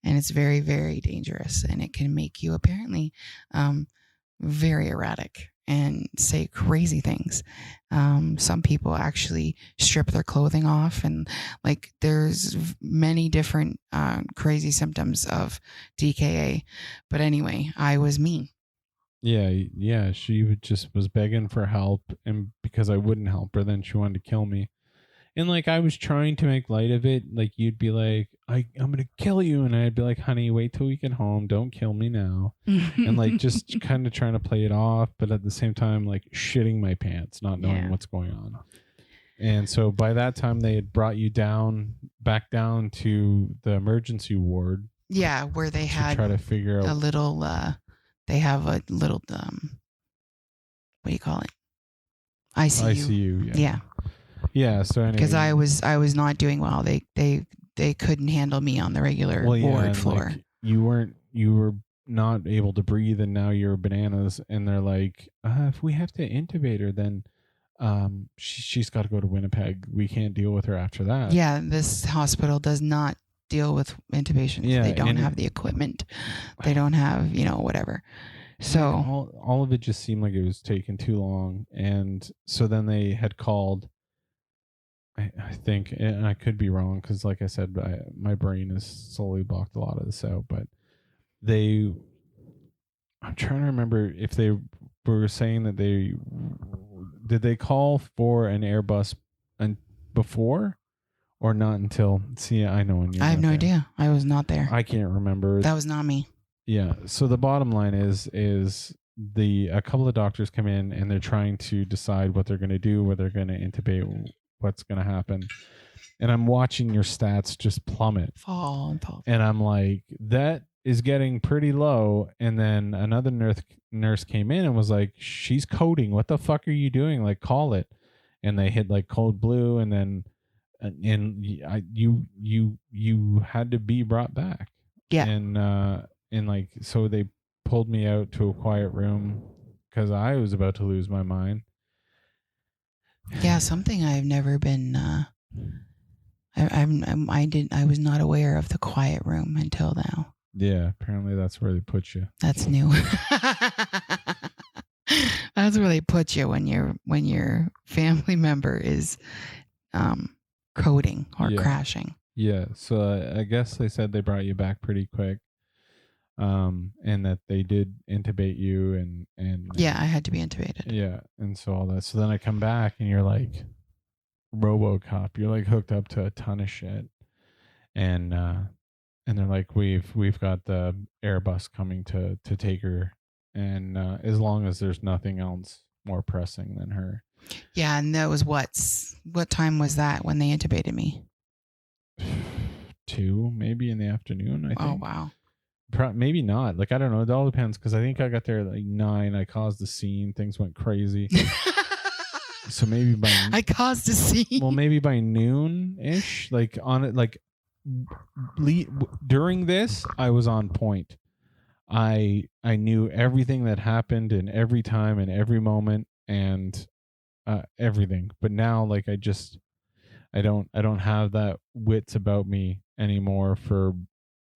and it's very, very dangerous, and it can make you apparently very erratic and say crazy things. Some people actually strip their clothing off, and like, there's many different crazy symptoms of DKA. But anyway, I was me. Yeah. She was begging for help, and because I wouldn't help her, then she wanted to kill me. And like, I was trying to make light of it. Like, you'd be like, I'm going to kill you. And I'd be like, honey, wait till we get home. Don't kill me now. And like, just kind of trying to play it off. But at the same time, like, shitting my pants, not knowing what's going on. And so by that time, they had brought you back down to the emergency ward. Yeah. Where they had try to figure out a little, they have a little, what do you call it? ICU. Yeah. Yeah, so anyway, because I was not doing well. They couldn't handle me on the regular ward floor. Like, you were not able to breathe, and now you're bananas. And they're like, if we have to intubate her, then she's got to go to Winnipeg. We can't deal with her after that. Yeah, this hospital does not deal with intubations. Yeah, they don't have the equipment. They don't have whatever. So all of it just seemed like it was taking too long, and so then they had called. I think, and I could be wrong, because like I said, my brain has slowly blocked a lot of this out, but I'm trying to remember if they were saying that did they call for an Airbus before or not until, I know when I have no idea. I was not there. I can't remember. That was not me. Yeah. So the bottom line is a couple of doctors come in and they're trying to decide what they're going to do, whether they're going to intubate, what's going to happen. And I'm watching your stats just plummet. Fall. And I'm like, that is getting pretty low. And then another nurse came in and was like, she's coding. What the fuck are you doing? Like, call it. And they hit like code blue, and then you had to be brought back. Yeah. And like, so they pulled me out to a quiet room because I was about to lose my mind. Yeah, something I've never been. I was not aware of the quiet room until now. Yeah, apparently that's where they put you. That's new. That's where they put you when your family member is coding or crashing. Yeah, so I guess they said they brought you back pretty quick. and that they did intubate you and Yeah, I had to be intubated. Yeah, and so all that. So then I come back and you're like RoboCop. You're like hooked up to a ton of shit, and they're like, we've got the Airbus coming to take her, and as long as there's nothing else more pressing than her. Yeah, and that was what time was that when they intubated me? 2 maybe in the afternoon, I think. Oh wow. Maybe not. Like, I don't know. It all depends, because I think I got there at like 9. I caused the scene. Things went crazy. So maybe by I caused a scene. Well, maybe by noon-ish. Like on it, like during this, I was on point. I knew everything that happened in every time and every moment and everything. But now, like, I don't have that wits about me anymore for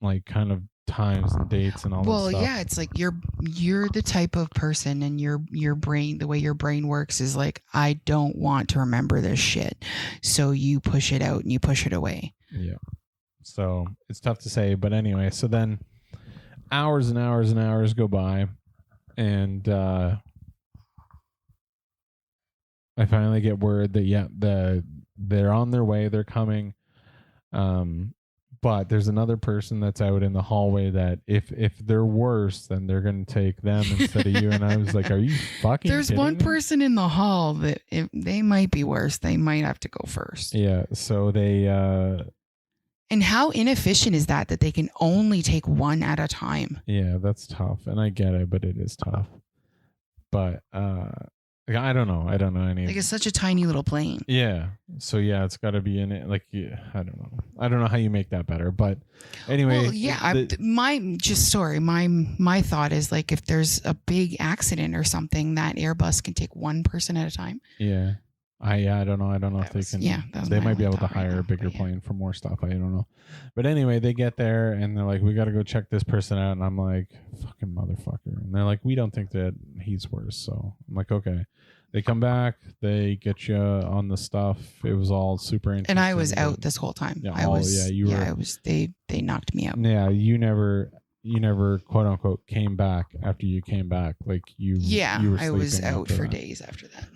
like kind of times and dates and all that stuff. Well, yeah, it's like you're the type of person, and your brain, the way your brain works is like, I don't want to remember this shit. So you push it out and you push it away. Yeah. So it's tough to say, but anyway, so then hours and hours and hours go by, and I finally get word that they're on their way, they're coming. But there's another person that's out in the hallway that if they're worse, then they're going to take them instead of you. And I was like, are you fucking There's kidding one me? person in the hall that if they might be worse. They might have to go first. Yeah. So they... and how inefficient is that they can only take one at a time? Yeah, that's tough. And I get it, but it is tough. But I don't know any. Like, it's such a tiny little plane. Yeah. So yeah, it's got to be in it. Like, yeah, I don't know how you make that better. But anyway, well, yeah. My thought is, like, if there's a big accident or something, that Airbus can take one person at a time. Yeah. I don't know. I don't know if they can. Yeah, they might be able to hire a bigger plane for more stuff. I don't know. But anyway, they get there and they're like, we got to go check this person out. And I'm like, fucking motherfucker. And they're like, we don't think that he's worse. So I'm like, okay. They come back. They get you on the stuff. It was all super interesting. And I was out this whole time. Yeah, I was. They knocked me out. Yeah, you never quote unquote came back after you came back. Like you. Yeah, you were I was out for that. days after that.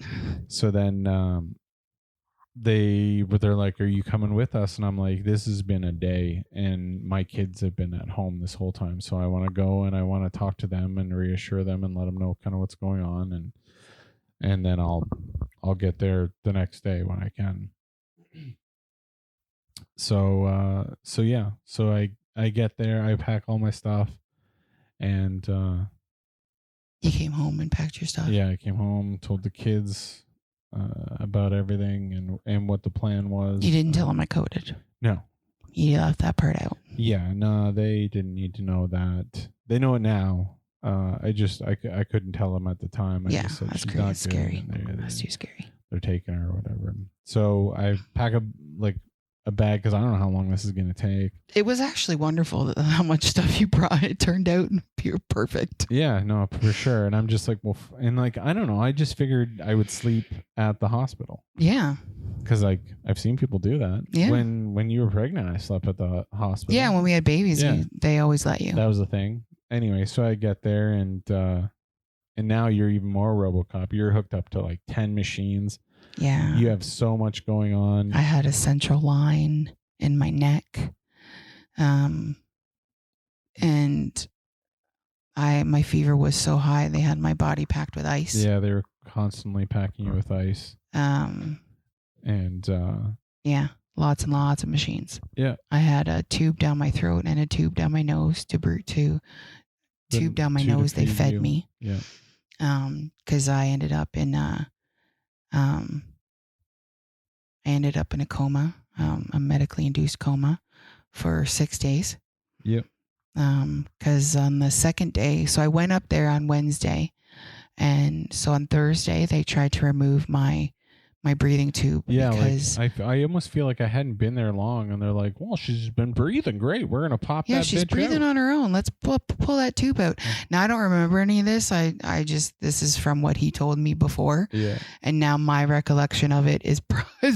So then they're like, are you coming with us? And I'm like, this has been a day and my kids have been at home this whole time. So I want to go and I want to talk to them and reassure them and let them know kind of what's going on. And then I'll get there the next day when I can. So yeah. So I get there, I pack all my stuff, and you came home and packed your stuff. Yeah, I came home, told the kids about everything and what the plan was. You didn't tell them I coded. No. You left that part out. Yeah, no, they didn't need to know that. They know it now. I couldn't tell them at the time. I just said, that's she's great. not That's scary. good. That's too scary. They're taking her or whatever. So I pack a bag because I don't know how long this is going to take. It was actually wonderful how much stuff you brought. It turned out pure perfect. Yeah, no, for sure. And I'm just like, well, and like, I don't know. I just figured I would sleep at the hospital. Yeah. Because like I've seen people do that. Yeah. When you were pregnant, I slept at the hospital. Yeah, when we had babies, they always let you. That was the thing. Anyway, so I get there and now you're even more RoboCop. You're hooked up to like 10 machines. Yeah. You have so much going on. I had a central line in my neck. And my fever was so high they had my body packed with ice. Yeah, they were constantly packing you with ice. Yeah, lots and lots of machines. Yeah. I had a tube down my throat and a tube down my nose tube down my nose. They fed me. Yeah. Because I ended up in a coma, a medically induced coma for 6 days. Yep. Because on the second day, so I went up there on Wednesday, and so on Thursday they tried to remove my my breathing tube. Yeah, because like I almost feel like I hadn't been there long, and they're like, "Well, she's been breathing great. We're gonna pop that she's bitch breathing out." on her own. Let's pull that tube out. Now I don't remember any of this. I just, this is from what he told me before. Yeah. And now my recollection of it is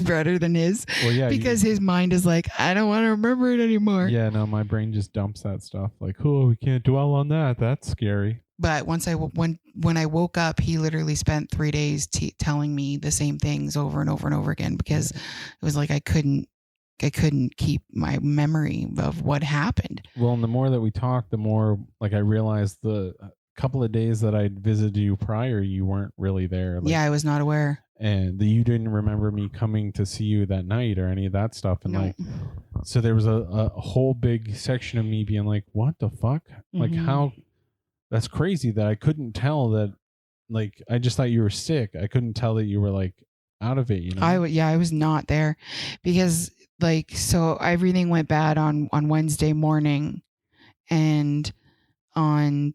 better than his. Well, yeah, because his mind is like, I don't want to remember it anymore. Yeah, no, my brain just dumps that stuff. Like, oh, we can't dwell on that. That's scary. But when I woke up, he literally spent 3 days telling me the same things over and over and over again, because it was like I couldn't keep my memory of what happened. Well, and the more that we talked, the more like I realized the couple of days that I'd visited you prior, you weren't really there. Like, yeah, I was not aware. And you didn't remember me coming to see you that night or any of that stuff. And No. like, so there was a whole big section of me being like, what the fuck? Like, how? That's crazy that I couldn't tell that. Like, I just thought you were sick. I couldn't tell that you were like out of it, you know? I was not there, because like, so everything went bad on Wednesday morning, and on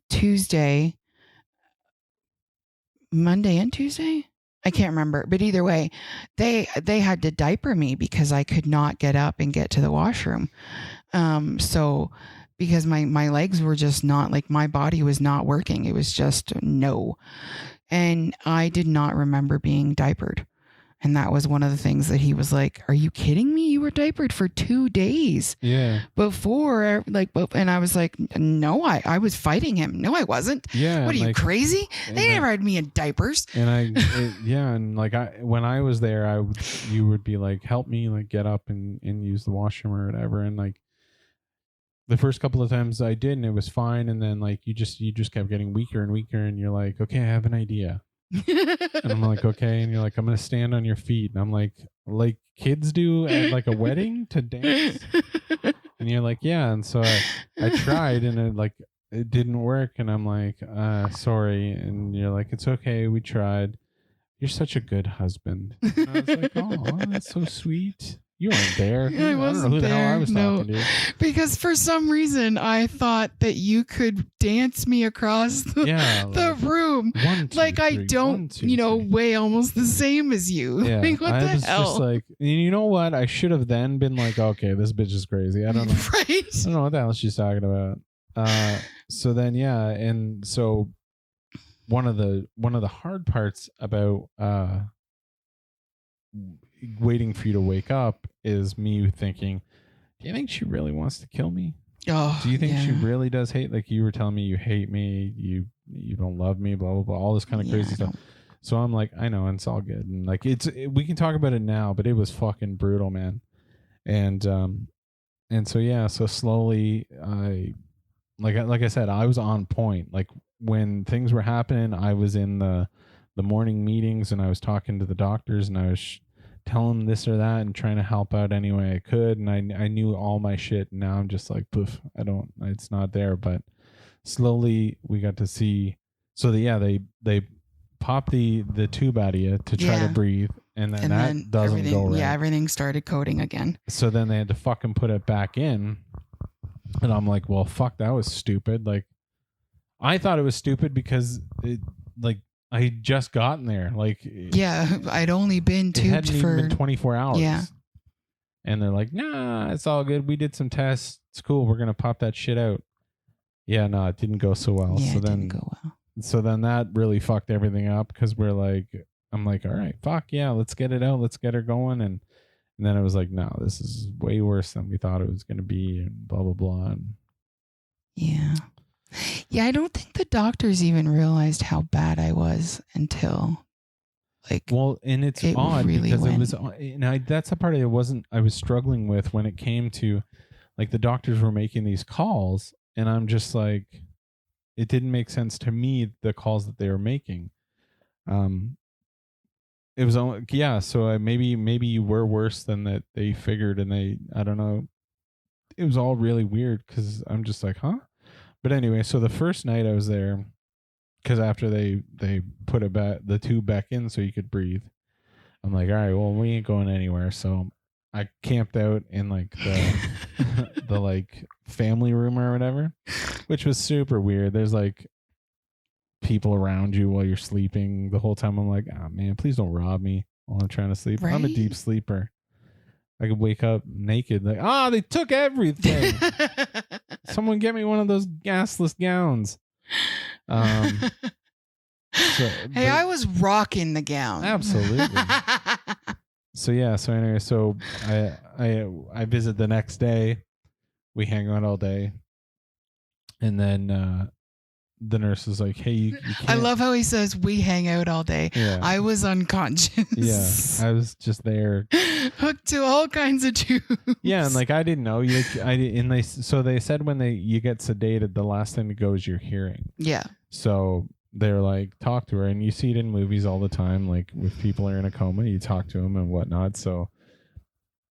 Monday and Tuesday, I can't remember, but either way, they had to diaper me because I could not get up and get to the washroom. So because my legs were just not, like, my body was not working. It was just no. And I did not remember being diapered. And that was one of the things that he was like, are you kidding me? You were diapered for 2 days. Yeah. Before, like, and I was like, no, I was fighting him. No, I wasn't. Yeah. What are you, crazy? They never had me in diapers. And and like when I was there, you would be like, help me, like, get up and use the washroom or whatever. And like the first couple of times I did, and it was fine. And then like you just kept getting weaker and weaker, and you're like, okay, I have an idea. And I'm like, okay. And you're like, I'm going to stand on your feet. And I'm like kids do at like a wedding to dance. And you're like, yeah. And so I tried, and it didn't work. And I'm like, sorry. And you're like, it's okay. We tried. You're such a good husband. And I was like, oh, that's so sweet. You weren't there. I wasn't don't know who the hell I was talking to. Because for some reason I thought that you could dance me across the room. 1, 2, like 3, I don't, 1, 2, 3. Weigh almost the same as you. Yeah, like, what I the was hell? Just like, you know what? I should have then been like, okay, this bitch is crazy. I don't know. Right? I don't know what the hell she's talking about. So then, yeah, and so one of the hard parts about waiting for you to wake up is me thinking, do you think she really wants to kill me? Oh, do you think she really does hate? Like, you were telling me you hate me, you don't love me, blah blah blah, all this kind of crazy stuff. So I'm like, I know, and it's all good, and like we can talk about it now, but it was fucking brutal, man. And so yeah, so slowly I like I said, I was on point. Like when things were happening, I was in the morning meetings, and I was talking to the doctors, and I was telling them this or that and trying to help out any way I could. And I knew all my shit. And now I'm just like, poof, it's not there. But slowly we got to see. So they pop the tube out of you to try to breathe. And then that doesn't go right. Yeah, everything started coding again. So then they had to fucking put it back in. And I'm like, well, fuck, that was stupid. Like, I thought it was stupid because I had just gotten there. Like, yeah, I'd only been tubed hadn't for even been 24 hours. Yeah. And they're like, nah, it's all good. We did some tests. It's cool. We're going to pop that shit out. Yeah, no, it didn't go so well. Yeah, so it didn't go well. So then that really fucked everything up, because I'm like, all right, fuck yeah, let's get it out. Let's get her going. And then it was like, no, this is way worse than we thought it was going to be, and blah, blah, blah. And yeah. Yeah, I don't think the doctors even realized how bad I was until, like, well, and it's odd really because it was, and that's the part I was struggling with when it came to, like, the doctors were making these calls, and I'm just like, it didn't make sense to me, the calls that they were making. It was only, yeah, so maybe you were worse than that they figured, and I don't know. It was all really weird, because I'm just like, huh? But anyway, so the first night I was there, because after they put the tube back in so you could breathe, I'm like, all right, well, we ain't going anywhere. So I camped out in like the like family room or whatever, which was super weird. There's like people around you while you're sleeping the whole time. I'm like, oh man, please don't rob me. while I'm trying to sleep. Right? I'm a deep sleeper. I could wake up naked, like, they took everything. Someone get me one of those gasless gowns. Hey, I was rocking the gown. Absolutely. So anyway, I visit the next day. We hang out all day, and then the nurse is like, "Hey, you can't." I love how he says we hang out all day. Yeah. I was unconscious. Yeah, I was just there, hooked to all kinds of tubes. Yeah, and like I didn't know you. They said when you get sedated, the last thing to go is your hearing. Yeah. So they're like, talk to her, and you see it in movies all the time. Like if people are in a coma, you talk to them and whatnot. So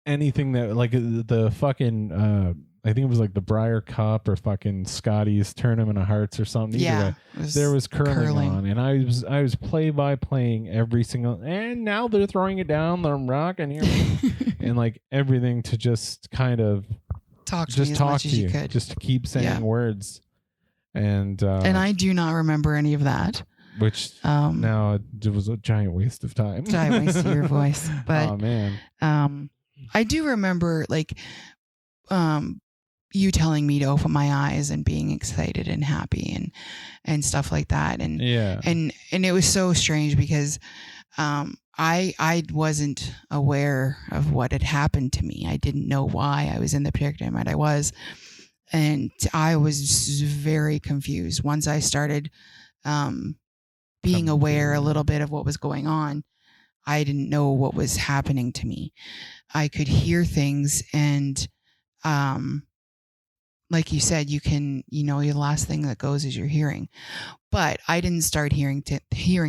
anything that like the fucking. I think it was like the Briar Cup or fucking Scotty's Tournament of Hearts or something. Yeah, there was curling on, and I was playing every single. And now they're throwing it down the rock and here, and like everything to just kind of talk to you, could. just to keep saying words, and I do not remember any of that. Which now it was a giant waste of time. Giant waste of your voice, but oh man, I do remember like you telling me to open my eyes and being excited and happy and stuff like that. And and it was so strange because I wasn't aware of what had happened to me. I didn't know why I was in the predicament I was. And I was very confused. Once I started being aware a little bit of what was going on, I didn't know what was happening to me. I could hear things and like you said, the last thing that goes is your hearing. But I didn't start hearing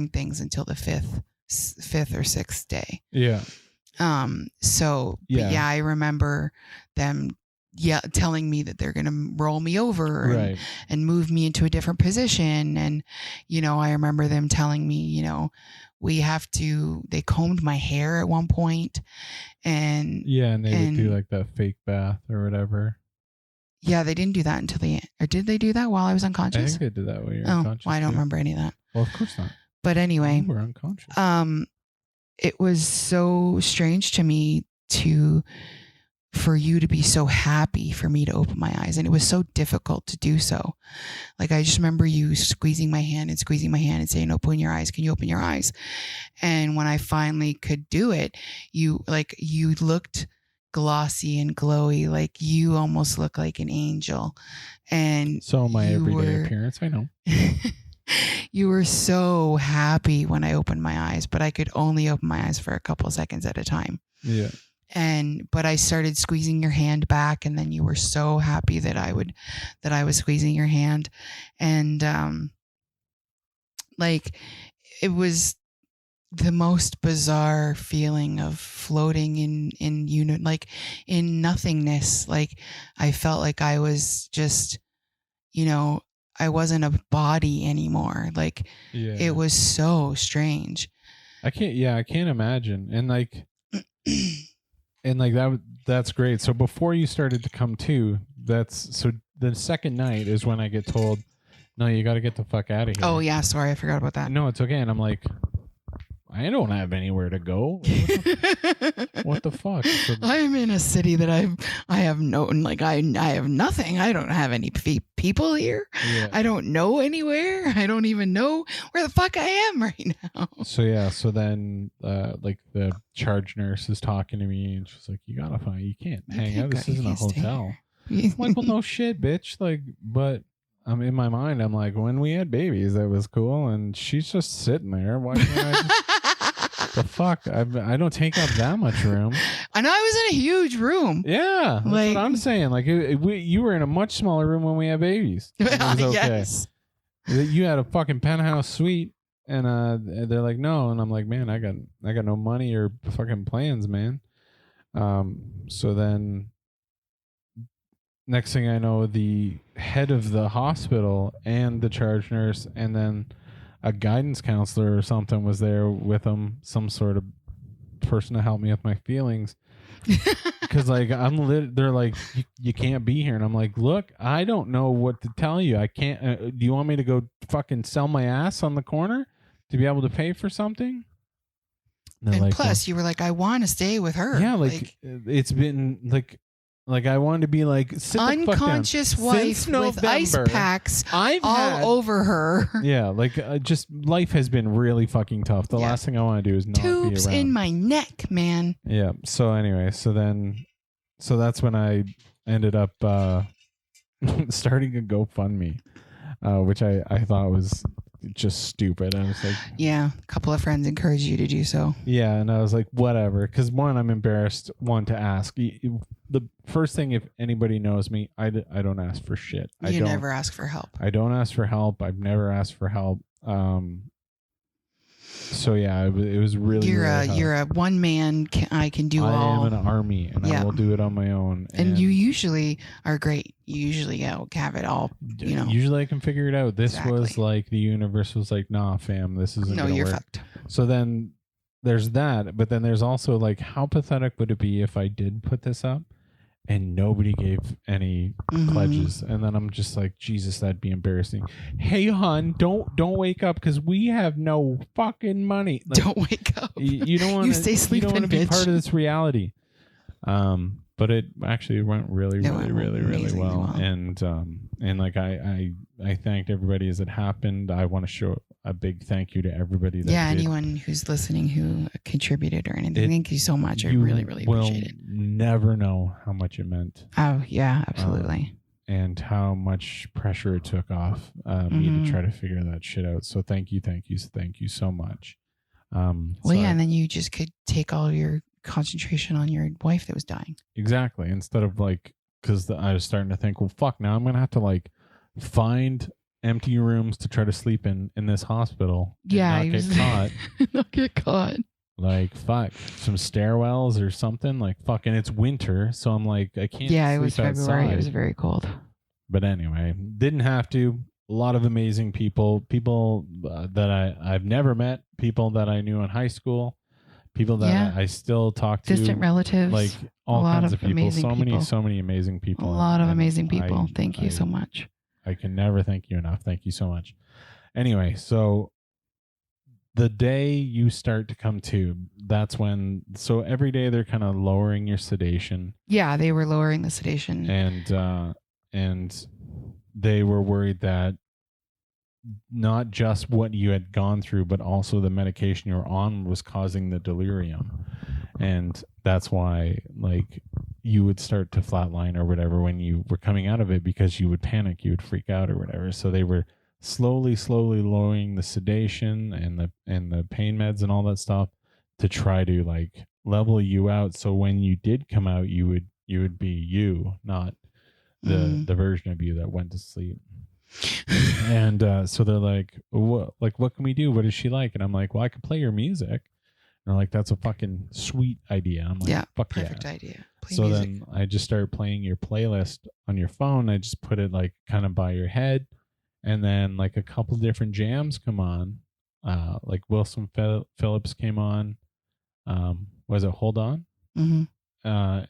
things until the fifth or sixth day. Yeah. So yeah, I remember them telling me that they're going to roll me over and move me into a different position. And, I remember them telling me, they combed my hair at one point and they would do like that fake bath or whatever. Yeah, they didn't do that until the end. Or did they do that while I was unconscious? I think they did that while you were unconscious. Well, I don't remember any of that. Well, of course not. But anyway, you were unconscious. It was so strange to me for you to be so happy for me to open my eyes, and it was so difficult to do so. Like I just remember you squeezing my hand and saying, "Open your eyes. Can you open your eyes?" And when I finally could do it, you looked glossy and glowy, like you almost look like an angel. And so my everyday appearance, I know. You were so happy when I opened my eyes, but I could only open my eyes for a couple of seconds at a time. Yeah. But I started squeezing your hand back, and then you were so happy that I was squeezing your hand. And like it was the most bizarre feeling of floating in unit, like in nothingness. Like I felt like I was just, I wasn't a body anymore. Like it was so strange. I can't imagine. And like, that's great. So before you started to come to, so the second night is when I get told, no, you got to get the fuck out of here. Oh yeah. Sorry. I forgot about that. No, it's okay. And I'm like, I don't have anywhere to go. What the fuck? So, I'm in a city that I have I have nothing. I don't have any people here. Yeah. I don't know anywhere. I don't even know where the fuck I am right now. So then like the charge nurse is talking to me and she's like, you can't hang out. This isn't a hotel. I'm like, well, no shit, bitch. Like, but I'm in my mind. I'm like, when we had babies, that was cool. And she's just sitting there. Why can't I just... The fuck? I don't take up that much room. I know I was in a huge room. Yeah, that's what I'm saying. Like you were in a much smaller room when we had babies. It was okay. Yes. You had a fucking penthouse suite, and they're like, no, and I'm like, man, I got no money or fucking plans, man. So then, next thing I know, the head of the hospital and the charge nurse, and then a guidance counselor or something was there with them, some sort of person to help me with my feelings. Because like they're like, you can't be here, and I'm like, look, I don't know what to tell you. I can't. Do you want me to go fucking sell my ass on the corner to be able to pay for something? And like, plus, you were like, I want to stay with her. yeah, like it's been like I wanted to be like sit unconscious the fuck down. wife Since with ice November, packs I've all had, over her. Yeah, like just life has been really fucking tough. The last thing I want to do is not Tubes be around. in my neck, man. Yeah. So anyway, so that's when I ended up starting a GoFundMe, which I thought was just stupid. I was like, yeah, a couple of friends encouraged you to do so. Yeah, and I was like, whatever, because one, I'm embarrassed, to ask. The first thing, if anybody knows me, I don't ask for shit. You never ask for help. I don't ask for help. I've never asked for help. So yeah, it was really. You're a one man. I can do all. I am an army, and I will do it on my own. And you usually are great. You usually have it all. Usually I can figure it out. This was like the universe was like, nah, fam, this isn't. No, you're work. fucked. So then there's that, but then there's also like, how pathetic would it be if I did put this up and nobody gave any pledges, and then I'm just like, Jesus, that'd be embarrassing. Hey, hon, don't wake up because we have no fucking money. Like, don't wake up. You don't want to. You stay sleeping, you don't want to be bitch. part of this reality. But it actually went really well. And like I thanked everybody as it happened. I want to show a big thank you to everybody that did. Anyone who's listening who contributed or anything. Thank you so much. I really appreciate it. Never know how much it meant. Oh yeah, absolutely. And how much pressure it took off me to try to figure that shit out. So thank you so much. And then you just could take all your concentration on your wife that was dying. Exactly. Instead of like, because I was starting to think, well, fuck, now I'm gonna have to like find empty rooms to try to sleep in this hospital. Yeah, and not get caught. Not get caught. Like, fuck, some stairwells or something. Like, fucking, it's winter, so I'm like, I can't. Yeah, sleep it was February. Outside. It was very cold. But anyway, didn't have to. A lot of amazing people that I've never met, people that I knew in high school, people that I still talk to, distant relatives, like all kinds of people. So people. many amazing people. A lot of amazing people. Thank you so much. I can never thank you enough. Thank you so much. Anyway, so the day you start to come to, that's when. So every day they're kind of lowering your sedation. Yeah, they were lowering the sedation, and they were worried that not just what you had gone through, but also the medication you were on was causing the delirium. And that's why, like, you would start to flatline or whatever when you were coming out of it, because you would panic, you would freak out or whatever. So they were slowly lowering the sedation and the pain meds and all that stuff to try to like level you out. So when you did come out, you would be you, not the version of you that went to sleep. And so they're like, what can we do? What is she like? And I'm like, well, I could play your music. And they're like, that's a fucking sweet idea. I'm like, fuck perfect idea. Play so music. then I just started playing your playlist on your phone. I just put it like kind of by your head, and then like a couple different jams come on. Like Wilson Phillips came on. Was it Hold On? Mm-hmm.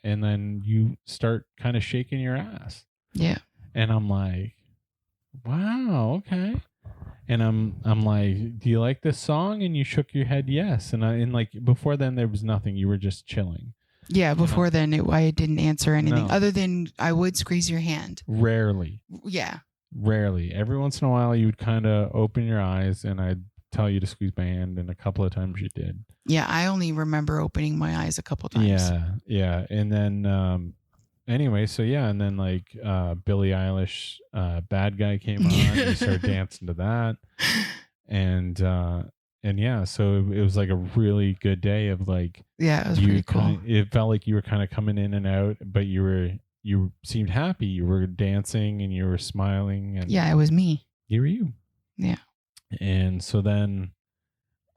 And then you start kind of shaking your ass. Yeah. And I'm like, wow, okay. And I'm like, do you like this song? And you shook your head yes. And like before then there was nothing. You were just chilling. Yeah, before then I didn't answer anything other than I would squeeze your hand. Rarely. Yeah. Rarely. Every once in a while you would kind of open your eyes and I'd tell you to squeeze my hand, and a couple of times you did. Yeah, I only remember opening my eyes a couple times. Yeah. And then anyway, so yeah, and then like Billie Eilish, Bad Guy came on. You started dancing to that. And yeah, so it was like a really good day of like, yeah, it was pretty cool. It felt like you were kind of coming in and out, but you seemed happy. You were dancing and you were smiling. And yeah, it was me. You were you. Yeah. And so then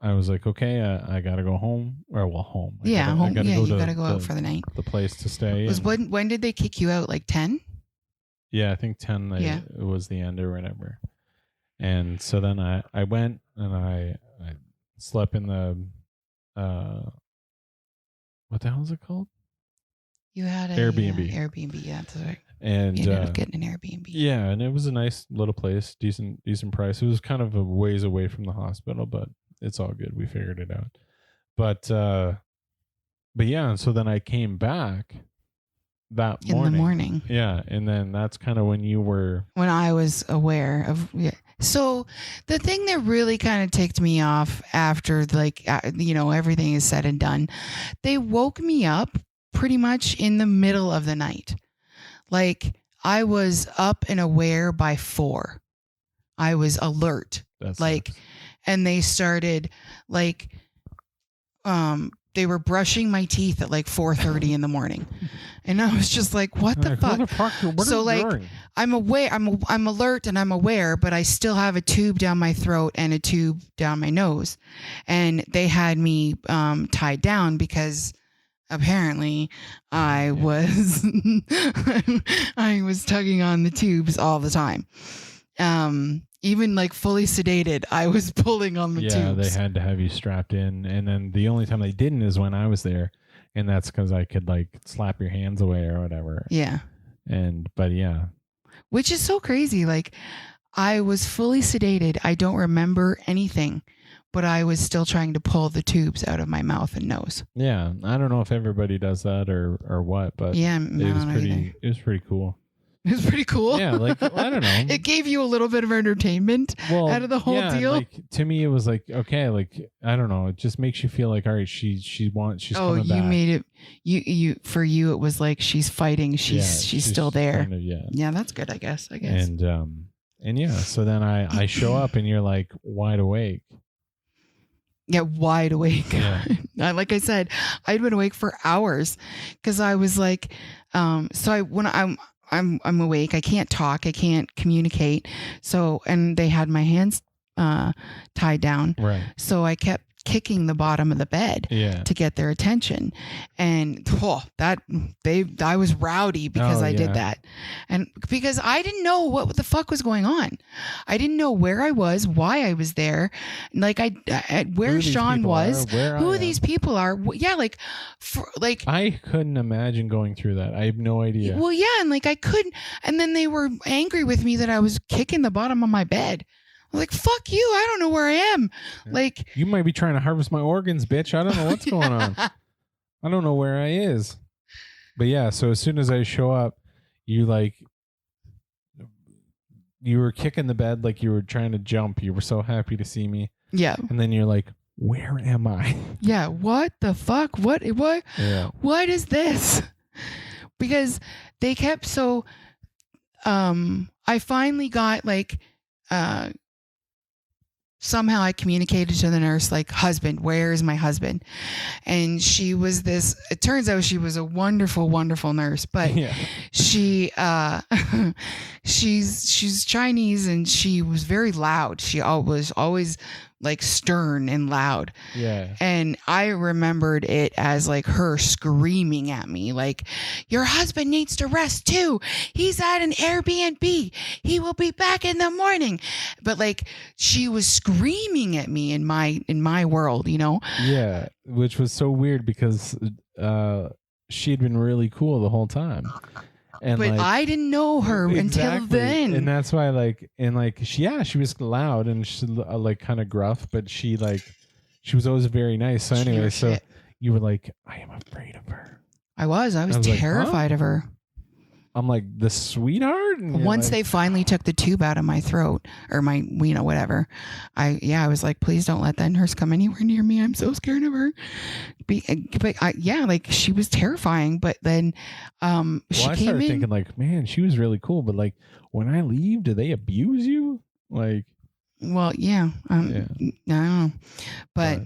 I was like, okay, I got to go home. Home. Home. Yeah, you got to go out for the night. The place to stay. When did they kick you out? Like 10? Yeah, I think 10 it was the end or whatever. And so then I went and I slept in the, what the hell is it called? You had an Airbnb. Airbnb, yeah, that's right. And you ended up getting an Airbnb. Yeah, and it was a nice little place, decent price. It was kind of a ways away from the hospital, but it's all good. We figured it out. But yeah, and so then I came back that morning. In the morning. Yeah, and then that's kind of when I was aware of. Yeah. So the thing that really kind of ticked me off after, like, everything is said and done, they woke me up pretty much in the middle of the night. Like, I was up and aware by 4. I was alert. That's like, and they started like, they were brushing my teeth at like 4:30 in the morning, and I was just like, "What the fuck?" So like, I'm aware, I'm alert, and I'm aware, but I still have a tube down my throat and a tube down my nose, and they had me tied down because apparently I was I was tugging on the tubes all the time. Even like fully sedated, I was pulling on the tubes. Yeah, they had to have you strapped in. And then the only time they didn't is when I was there. And that's because I could like slap your hands away or whatever. Yeah. But yeah. Which is so crazy. Like, I was fully sedated. I don't remember anything, but I was still trying to pull the tubes out of my mouth and nose. Yeah. I don't know if everybody does that or what, but yeah, it was pretty cool. It was pretty cool. Yeah, like, I don't know. It gave you a little bit of entertainment out of the whole deal. Like, to me, it was like, okay, like, I don't know. It just makes you feel like, all right, she's coming back. You made it. You for you, it was like she's fighting. She's still there. Kind of, yeah. Yeah, that's good. I guess. And yeah. So then I show up and you're like wide awake. Yeah, wide awake. Yeah. Like I said, I'd been awake for hours because I was like, when I'm awake. I can't talk. I can't communicate. So, and they had my hands tied down. Right. So I kept kicking the bottom of the bed to get their attention. And I was rowdy because I did that. And because I didn't know what the fuck was going on. I didn't know where I was, why I was there. Like where Sean was, who these people are. Yeah. Like, I couldn't imagine going through that. I have no idea. Well, yeah. And like, I couldn't. And then they were angry with me that I was kicking the bottom of my bed. Like, fuck you. I don't know where I am. Like, you might be trying to harvest my organs, bitch. I don't know what's going on. I don't know where I is. But yeah, so as soon as I show up, you were kicking the bed like you were trying to jump. You were so happy to see me. Yeah. And then you're like, where am I? Yeah. What the fuck? What? Yeah. What is this? Because they kept I finally got like, somehow I communicated to the nurse, like, husband, where is my husband? And it turns out she was a wonderful, wonderful nurse, but she's Chinese and she was very loud. She was always like stern and loud. Yeah. And I remembered it as like her screaming at me, like, your husband needs to rest too. He's at an Airbnb. He will be back in the morning. But like, she was screaming at me in my world, you know? Yeah. Which was so weird because she'd been really cool the whole time. And but I didn't know her until then. And that's why she was loud and she like kind of gruff, but she was always very nice. So anyway, you were like, I am afraid of her. I was terrified of her. I'm like, the sweetheart? And once they finally took the tube out of my throat or my, whatever, I was like, please don't let that nurse come anywhere near me. I'm so scared of her. Like, she was terrifying. But then I started thinking like, man, she was really cool. But like, when I leave, do they abuse you? Like, well, yeah. I don't know. But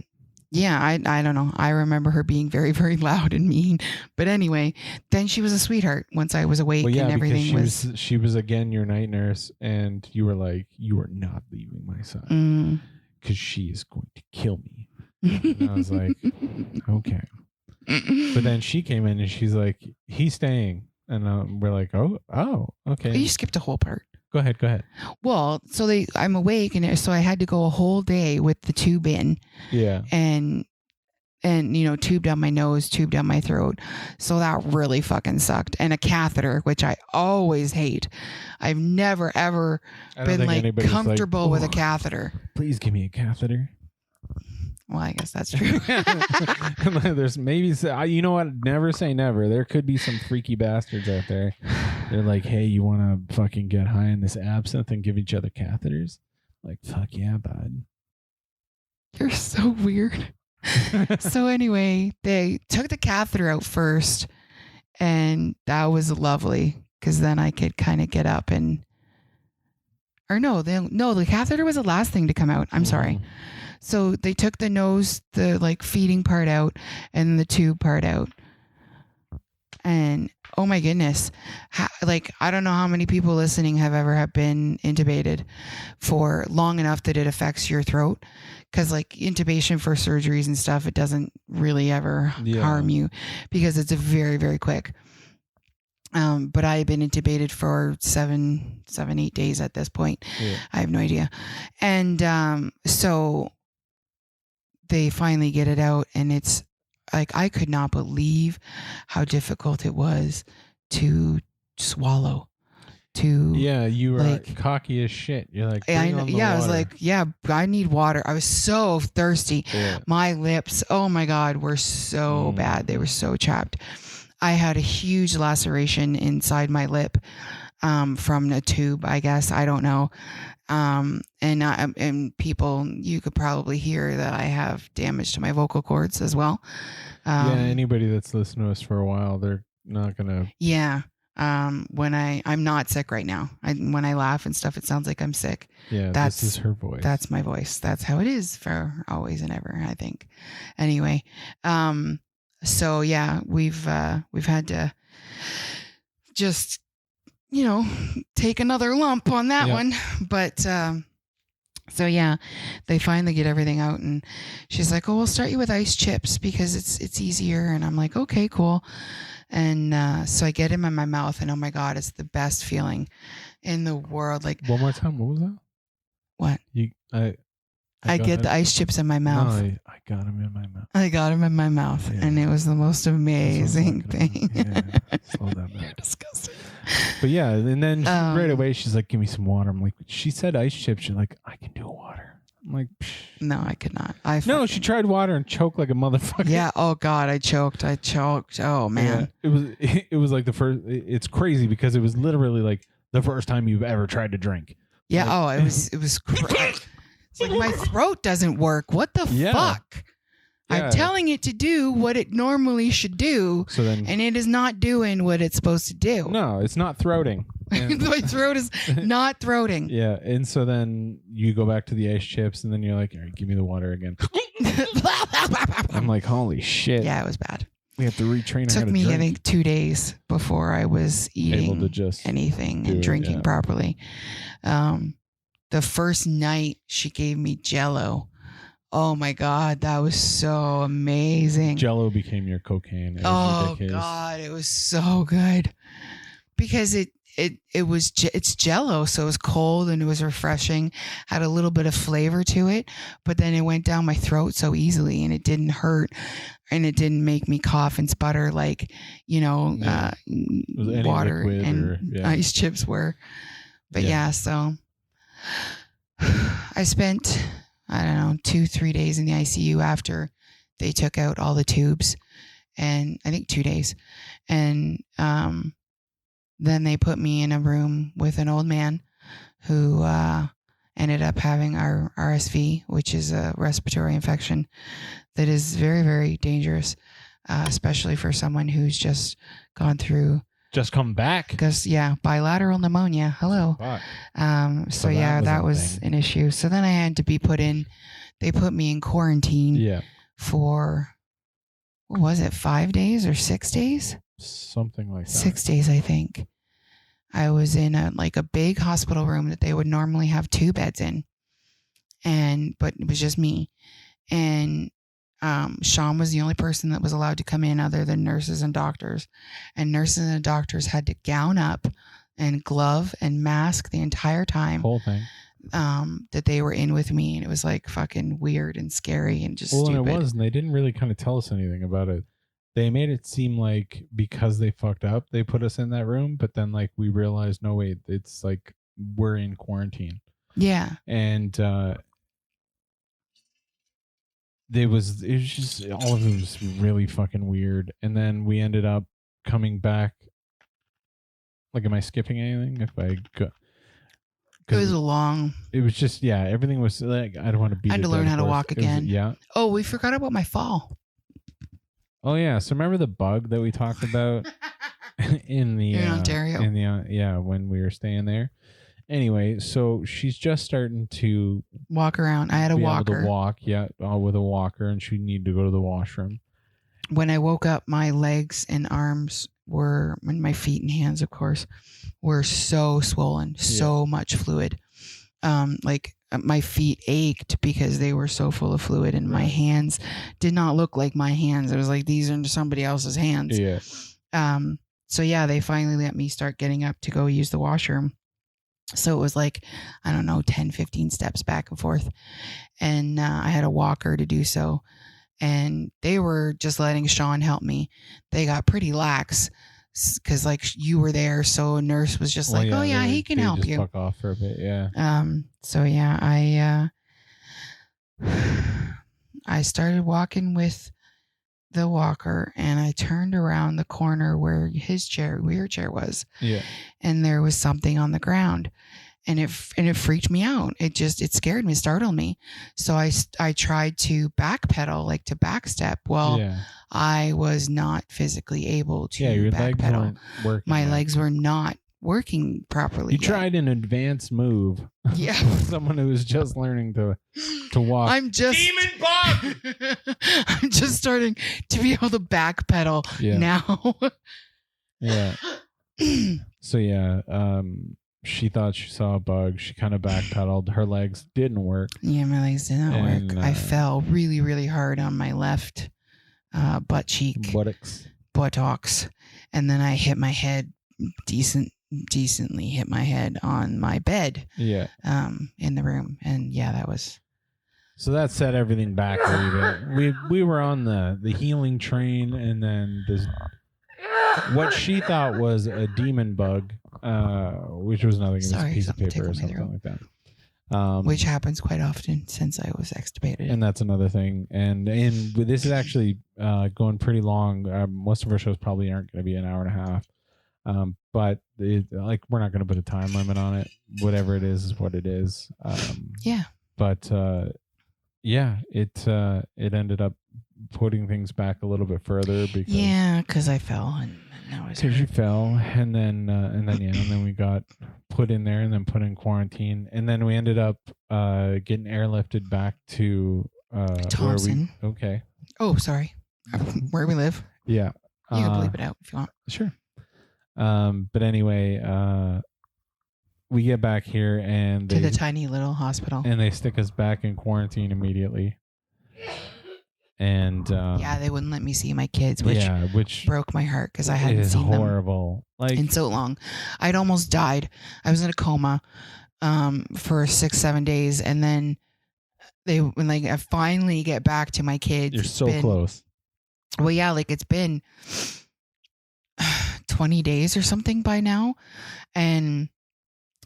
yeah, I don't know. I remember her being very, very loud and mean. But anyway, then she was a sweetheart once I was awake and everything she was again your night nurse, and you were like, you are not leaving my side because she is going to kill me. And I was like, okay. But then she came in and she's like, he's staying. And we're like, oh, okay. You skipped a whole part. Go ahead. Well, so I'm awake, and so I had to go a whole day with the tube in. Yeah. And tube down my nose, tube down my throat. So that really fucking sucked. And a catheter, which I always hate. I've never ever been like comfortable with a catheter. Please give me a catheter. Well, I guess that's true. There's maybe, you know what? Never say never. There could be some freaky bastards out there. They're like, hey, you want to fucking get high in this absinthe and give each other catheters? Like, fuck yeah, bud. You're so weird. So anyway, they took the catheter out first, and that was lovely because then I could kind of get up and, or no, the catheter was the last thing to come out. I'm sorry. So they took the nose, the like feeding part out, and the tube part out. And oh my goodness, like I don't know how many people listening have been intubated for long enough that it affects your throat. Because like intubation for surgeries and stuff, it doesn't really ever harm you because it's a very, very quick. But I have been intubated for 7-8 days at this point. Yeah. I have no idea. And so they finally get it out, and it's like I could not believe how difficult it was to swallow. You were like cocky as shit. You're like, I was like, I need water. I was so thirsty. Yeah. My lips, oh my God, were so bad. They were so chapped. I had a huge laceration inside my lip from a tube, I guess. I don't know. And people, you could probably hear that I have damage to my vocal cords as well. Anybody that's listened to us for a while, they're not gonna. Yeah. When I'm not sick right now. When I laugh and stuff, it sounds like I'm sick. Yeah, this is her voice. That's my voice. That's how it is for always and ever, I think. Anyway, so yeah, we've had to just, take another lump on that one. But so yeah, they finally get everything out, and she's like, "Oh, we'll start you with ice chips because it's easier." And I'm like, "Okay, cool." And so I get him in my mouth, and oh my God, it's the best feeling in the world. Like, one more time, what was that? What? I get the ice chips in my mouth. No, I got them in my mouth. I got them in my mouth, and it was the most amazing thing. Slow that down. You're disgusting. But yeah, and then right away she's like, "Give me some water." I'm like, "She said ice chips." She's like, "I can do water." I'm like, psh. No, I could not. She tried water and choked like a motherfucker. Yeah. Oh God, I choked. Oh man. Yeah, it was like the first. It's crazy because it was literally like the first time you've ever tried to drink. Yeah. Like, it was crazy. It's like my throat doesn't work. What the fuck? Yeah. I'm telling it to do what it normally should do, and it is not doing what it's supposed to do. No, it's not throating. My throat is not throating. Yeah, and so then you go back to the ice chips, and then you're like, all right, give me the water again. I'm like, holy shit. Yeah, it was bad. We have to retrain her. It took me, I think, 2 days before I was eating anything and drinking properly. The first night she gave me Jell-O. Oh my God, that was so amazing. Jell-O became your cocaine. God, it was so good because it's Jell-O, so it was cold and it was refreshing, had a little bit of flavor to it, but then it went down my throat so easily, and it didn't hurt, and it didn't make me cough and sputter like water and ice chips were. But so I spent, I don't know, 2-3 days in the ICU after they took out all the tubes, and I think 2 days. And then they put me in a room with an old man who ended up having our RSV, which is a respiratory infection that is very, very dangerous, especially for someone who's just gone through. Just come back. Because, bilateral pneumonia. Hello. So that was an issue. So then I had to be they put me in quarantine for, what was it, 5 days or 6 days? Something like that. 6 days, I think. I was in a big hospital room that they would normally have 2 beds in. But it was just me. And Sean was the only person that was allowed to come in other than nurses and doctors. And nurses and doctors had to gown up and glove and mask the entire time. Whole thing. That they were in with me. And it was like fucking weird and scary and just stupid. And it was. And they didn't really kind of tell us anything about it. They made it seem like because they fucked up, they put us in that room. But then we realized, no, wait, it's like we're in quarantine. Yeah. And it was just all of it was really fucking weird. And then we ended up coming back. Like, am I skipping anything? If I go, It was a long. It was just everything was like I don't want to be. I had to learn how to walk again. Yeah. Oh, we forgot about my fall. Oh yeah. So remember the bug that we talked about in Ontario? When we were staying there. Anyway, so she's just starting to walk around. I had a walker. Able to walk, with a walker, and she needed to go to the washroom. When I woke up, my legs and arms and my feet and hands, of course, were so swollen, so much fluid. My feet ached because they were so full of fluid, and my hands did not look like my hands. It was like these are somebody else's hands. Yeah. So they finally let me start getting up to go use the washroom. So it was like, I don't know, 10, 15 steps back and forth. And I had a walker to do so. And they were just letting Sean help me. They got pretty lax because you were there. So a nurse was just he can help you. Fuck off for a bit, yeah. I started walking with the walker, and I turned around the corner where his wheelchair was. Yeah. And there was something on the ground, and it freaked me out. It scared me, startled me. So I tried to backpedal, to backstep. Well, I was not physically able to your backpedal. legs weren't working. My legs were not working properly. You tried an advanced move. Yeah. Someone who was just learning to walk. Demon bug! I'm just starting to be able to backpedal now. Yeah. So she thought she saw a bug. She kind of backpedaled. Her legs didn't work. Yeah, my legs didn't work. I fell really, really hard on my left butt cheek. Buttocks. And then I hit my head decently hit my head on my bed in the room, and that was so that set everything back a little bit. We were on the healing train, and then what she thought was a demon bug, which was nothing. It was a piece of paper or something like that, which happens quite often since I was extubated. And that's another thing. And this is actually going pretty long. Most of our shows probably aren't going to be an hour and a half. But we're not going to put a time limit on it. Whatever it is what it is. But it ended up putting things back a little bit further because I fell and now because you fell and then we got put in there and then put in quarantine, and then we ended up getting airlifted back to Thompson. Okay. Oh, sorry. Where we live. Yeah. You can bleep it out if you want. Sure. But anyway, we get back here and to the tiny little hospital, and they stick us back in quarantine immediately. And they wouldn't let me see my kids, which broke my heart because I hadn't seen horrible. them in so long. I'd almost died. I was in a coma for 6-7 days, and then when I finally get back to my kids. You're so close. Well, it's been 20 days or something by now, and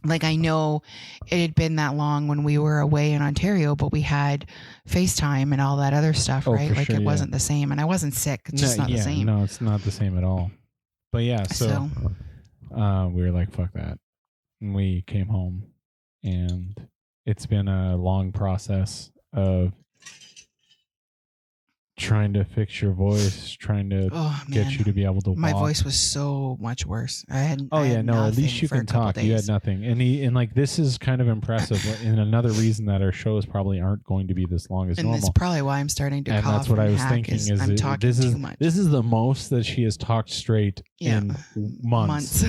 I know it had been that long when we were away in Ontario, but we had FaceTime and all that other stuff, right? It wasn't the same, and I wasn't sick. It's just not the same. No, it's not the same at all. But so we were like, fuck that. And we came home, and it's been a long process of trying to fix your voice, trying to get you to be able to walk. My voice was so much worse. I had at least you can talk. You had nothing. And this is kind of impressive. And another reason that our shows probably aren't going to be this long as normal. And that's probably why I'm starting to cough. And that's what I was thinking I'm talking too much. This is the most that she has talked straight in months.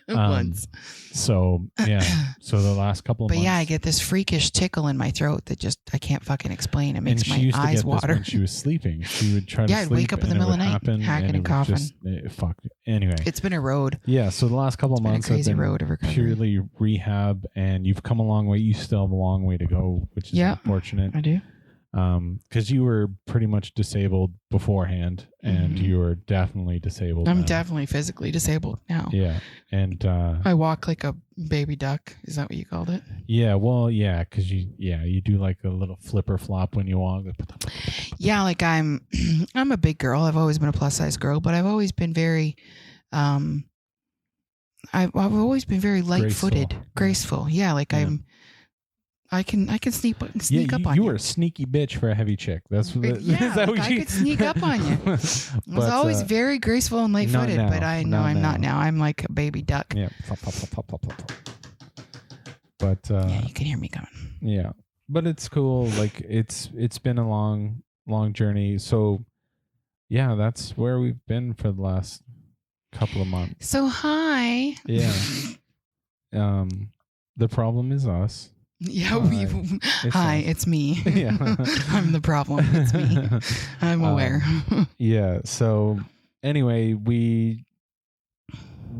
Months. So the last couple of months. But I get this freakish tickle in my throat that just I can't fucking explain. It makes my eyes water. When she was sleeping, she would try to sleep. I'd wake up in the middle of the night, hacking and coughing. Anyway, it's been a road. Yeah, so the last couple of months have been purely rehab, and you've come a long way. You still have a long way to go, which is unfortunate. I do. because you were pretty much disabled beforehand, and you were definitely disabled. I'm now. definitely physically disabled now. Yeah, and I walk like a baby duck. Is that what you called it? yeah, well, yeah, because you do like a little flipper flop when you walk. Yeah, like I'm a big girl. I've always been a plus size girl, but I've always been very I've always been very light-footed, graceful. Yeah, like Yeah. I can sneak up on you. You were a sneaky bitch for a heavy chick. That's what. Yeah, is that like what I could sneak up on you. I was always very graceful and light-footed, but I know I'm not now. I'm like a baby duck. Yeah. Pop. But yeah, you can hear me coming. Yeah, but it's cool. Like it's been a long journey. So yeah, that's where we've been for the last couple of months. So hi. Yeah. The problem is us. Yeah, it's me. Yeah. I'm the problem. It's me. I'm aware. Yeah. So anyway, we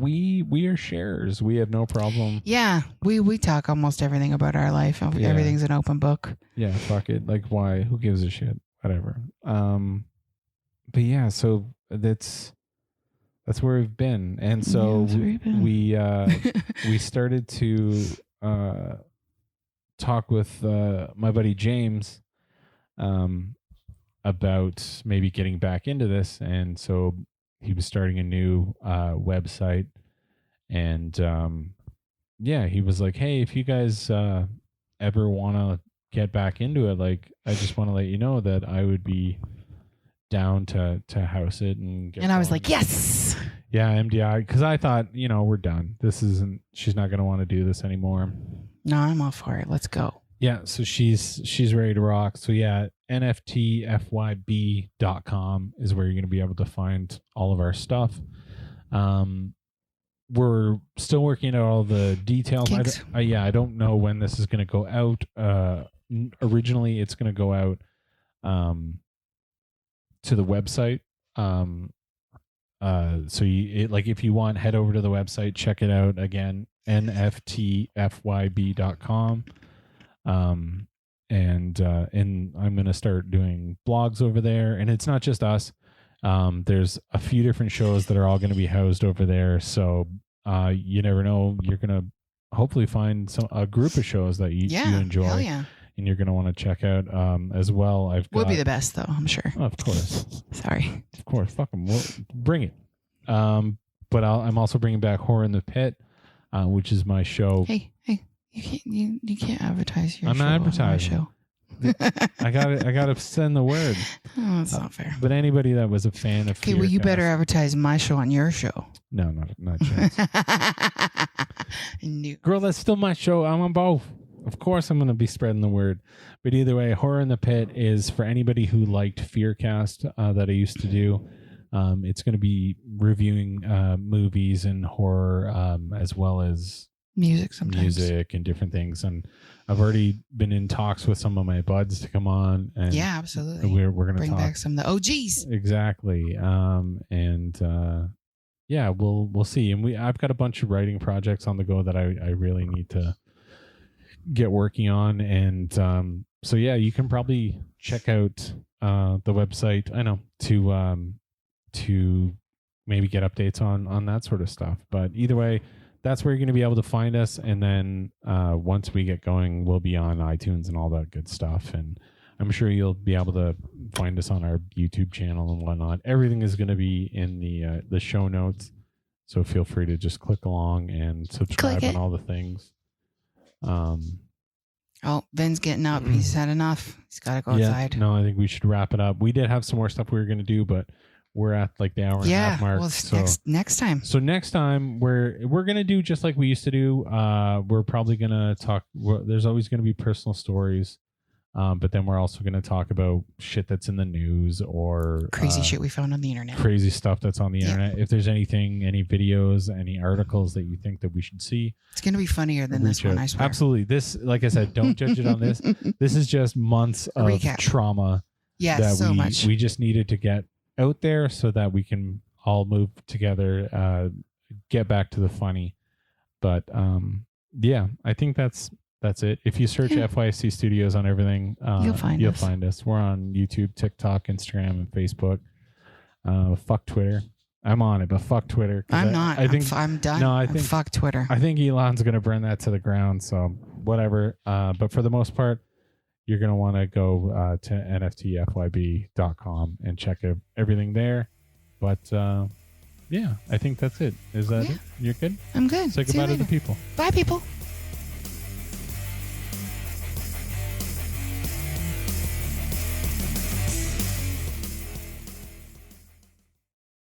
are sharers. We have no problem. Yeah, we talk almost everything about our life. Everything's an open book. Yeah, fuck it. Like, why? Who gives a shit? Whatever. But yeah, so that's where we've been, and so we started to talk with my buddy James about maybe getting back into this, and so he was starting a new website, and he was like, hey, if you guys ever want to get back into it, like, I just want to let you know that I would be down to house it and get I was like, yes. Yeah, MDI, because I thought, we're done. She's not going to want to do this anymore. No, I'm all for it. Let's go. Yeah, so she's ready to rock. So yeah, nftfyb.com is where you're going to be able to find all of our stuff. We're still working out all the details. I don't know when this is going to go out. Originally, it's going to go out to the website. So if you want, head over to the website, check it out again, nftfyb.com. And I'm going to start doing blogs over there, and it's not just us. There's a few different shows that are all going to be housed over there. So, you never know, you're going to hopefully find a group of shows that you enjoy. Hell yeah. And you're going to want to check out, as well. We'll be the best though, I'm sure. Oh, of course. Sorry. Of course. Fuck them. We'll bring it. But I'm also bringing back Horror in the Pit, which is my show. Hey, you can't advertise your show. I'm not advertising. I gotta send the word. Oh, that's not fair. But anybody that was a fan of okay, well, you better advertise my show on your show. No, not chance. Girl, that's still my show. I'm on both. Of course, I'm going to be spreading the word. But either way, Horror in the Pit is for anybody who liked Fearcast that I used to do. It's going to be reviewing movies and horror, as well as music and different things. And I've already been in talks with some of my buds to come on. And yeah, absolutely. We're going to bring back some of the OGs. Exactly. Yeah, we'll see. And I've got a bunch of writing projects on the go that I really need to get working on. And so yeah, you can probably check out the website. I know to maybe get updates on that sort of stuff. But either way, that's where you're going to be able to find us. And then once we get going, we'll be on iTunes and all that good stuff. And I'm sure you'll be able to find us on our YouTube channel and whatnot. Everything is going to be in the show notes. So feel free to just click along and subscribe on all the things. Ben's getting up. He's had enough. He's got to go outside. No, I think we should wrap it up. We did have some more stuff we were going to do, but we're at like the hour and a half mark. Well, next time. So next time we're going to do just like we used to do. We're probably going to talk. There's always going to be personal stories. But then we're also going to talk about shit that's in the news or crazy shit we found on the internet. Crazy stuff that's on the internet. If there's any videos, any articles that you think that we should see, it's going to be funnier than this one, I swear. Absolutely. This, like I said, don't judge it on this. This is just months of trauma. Yeah, that so much. We just needed to get out there so that we can all move together, get back to the funny. But yeah, I think that's That's it. If you search FYFC Studios on everything, you'll find us. We're on YouTube, TikTok, Instagram, and Facebook. Fuck Twitter. I'm on it, but fuck Twitter. I'm not. I'm done. No, fuck Twitter. I think Elon's going to burn that to the ground. So whatever. But for the most part, you're going to want to go to nftfyb.com and check everything there. But yeah, I think that's it. Is that it? You're good? I'm good. Say goodbye to the people. Bye, people.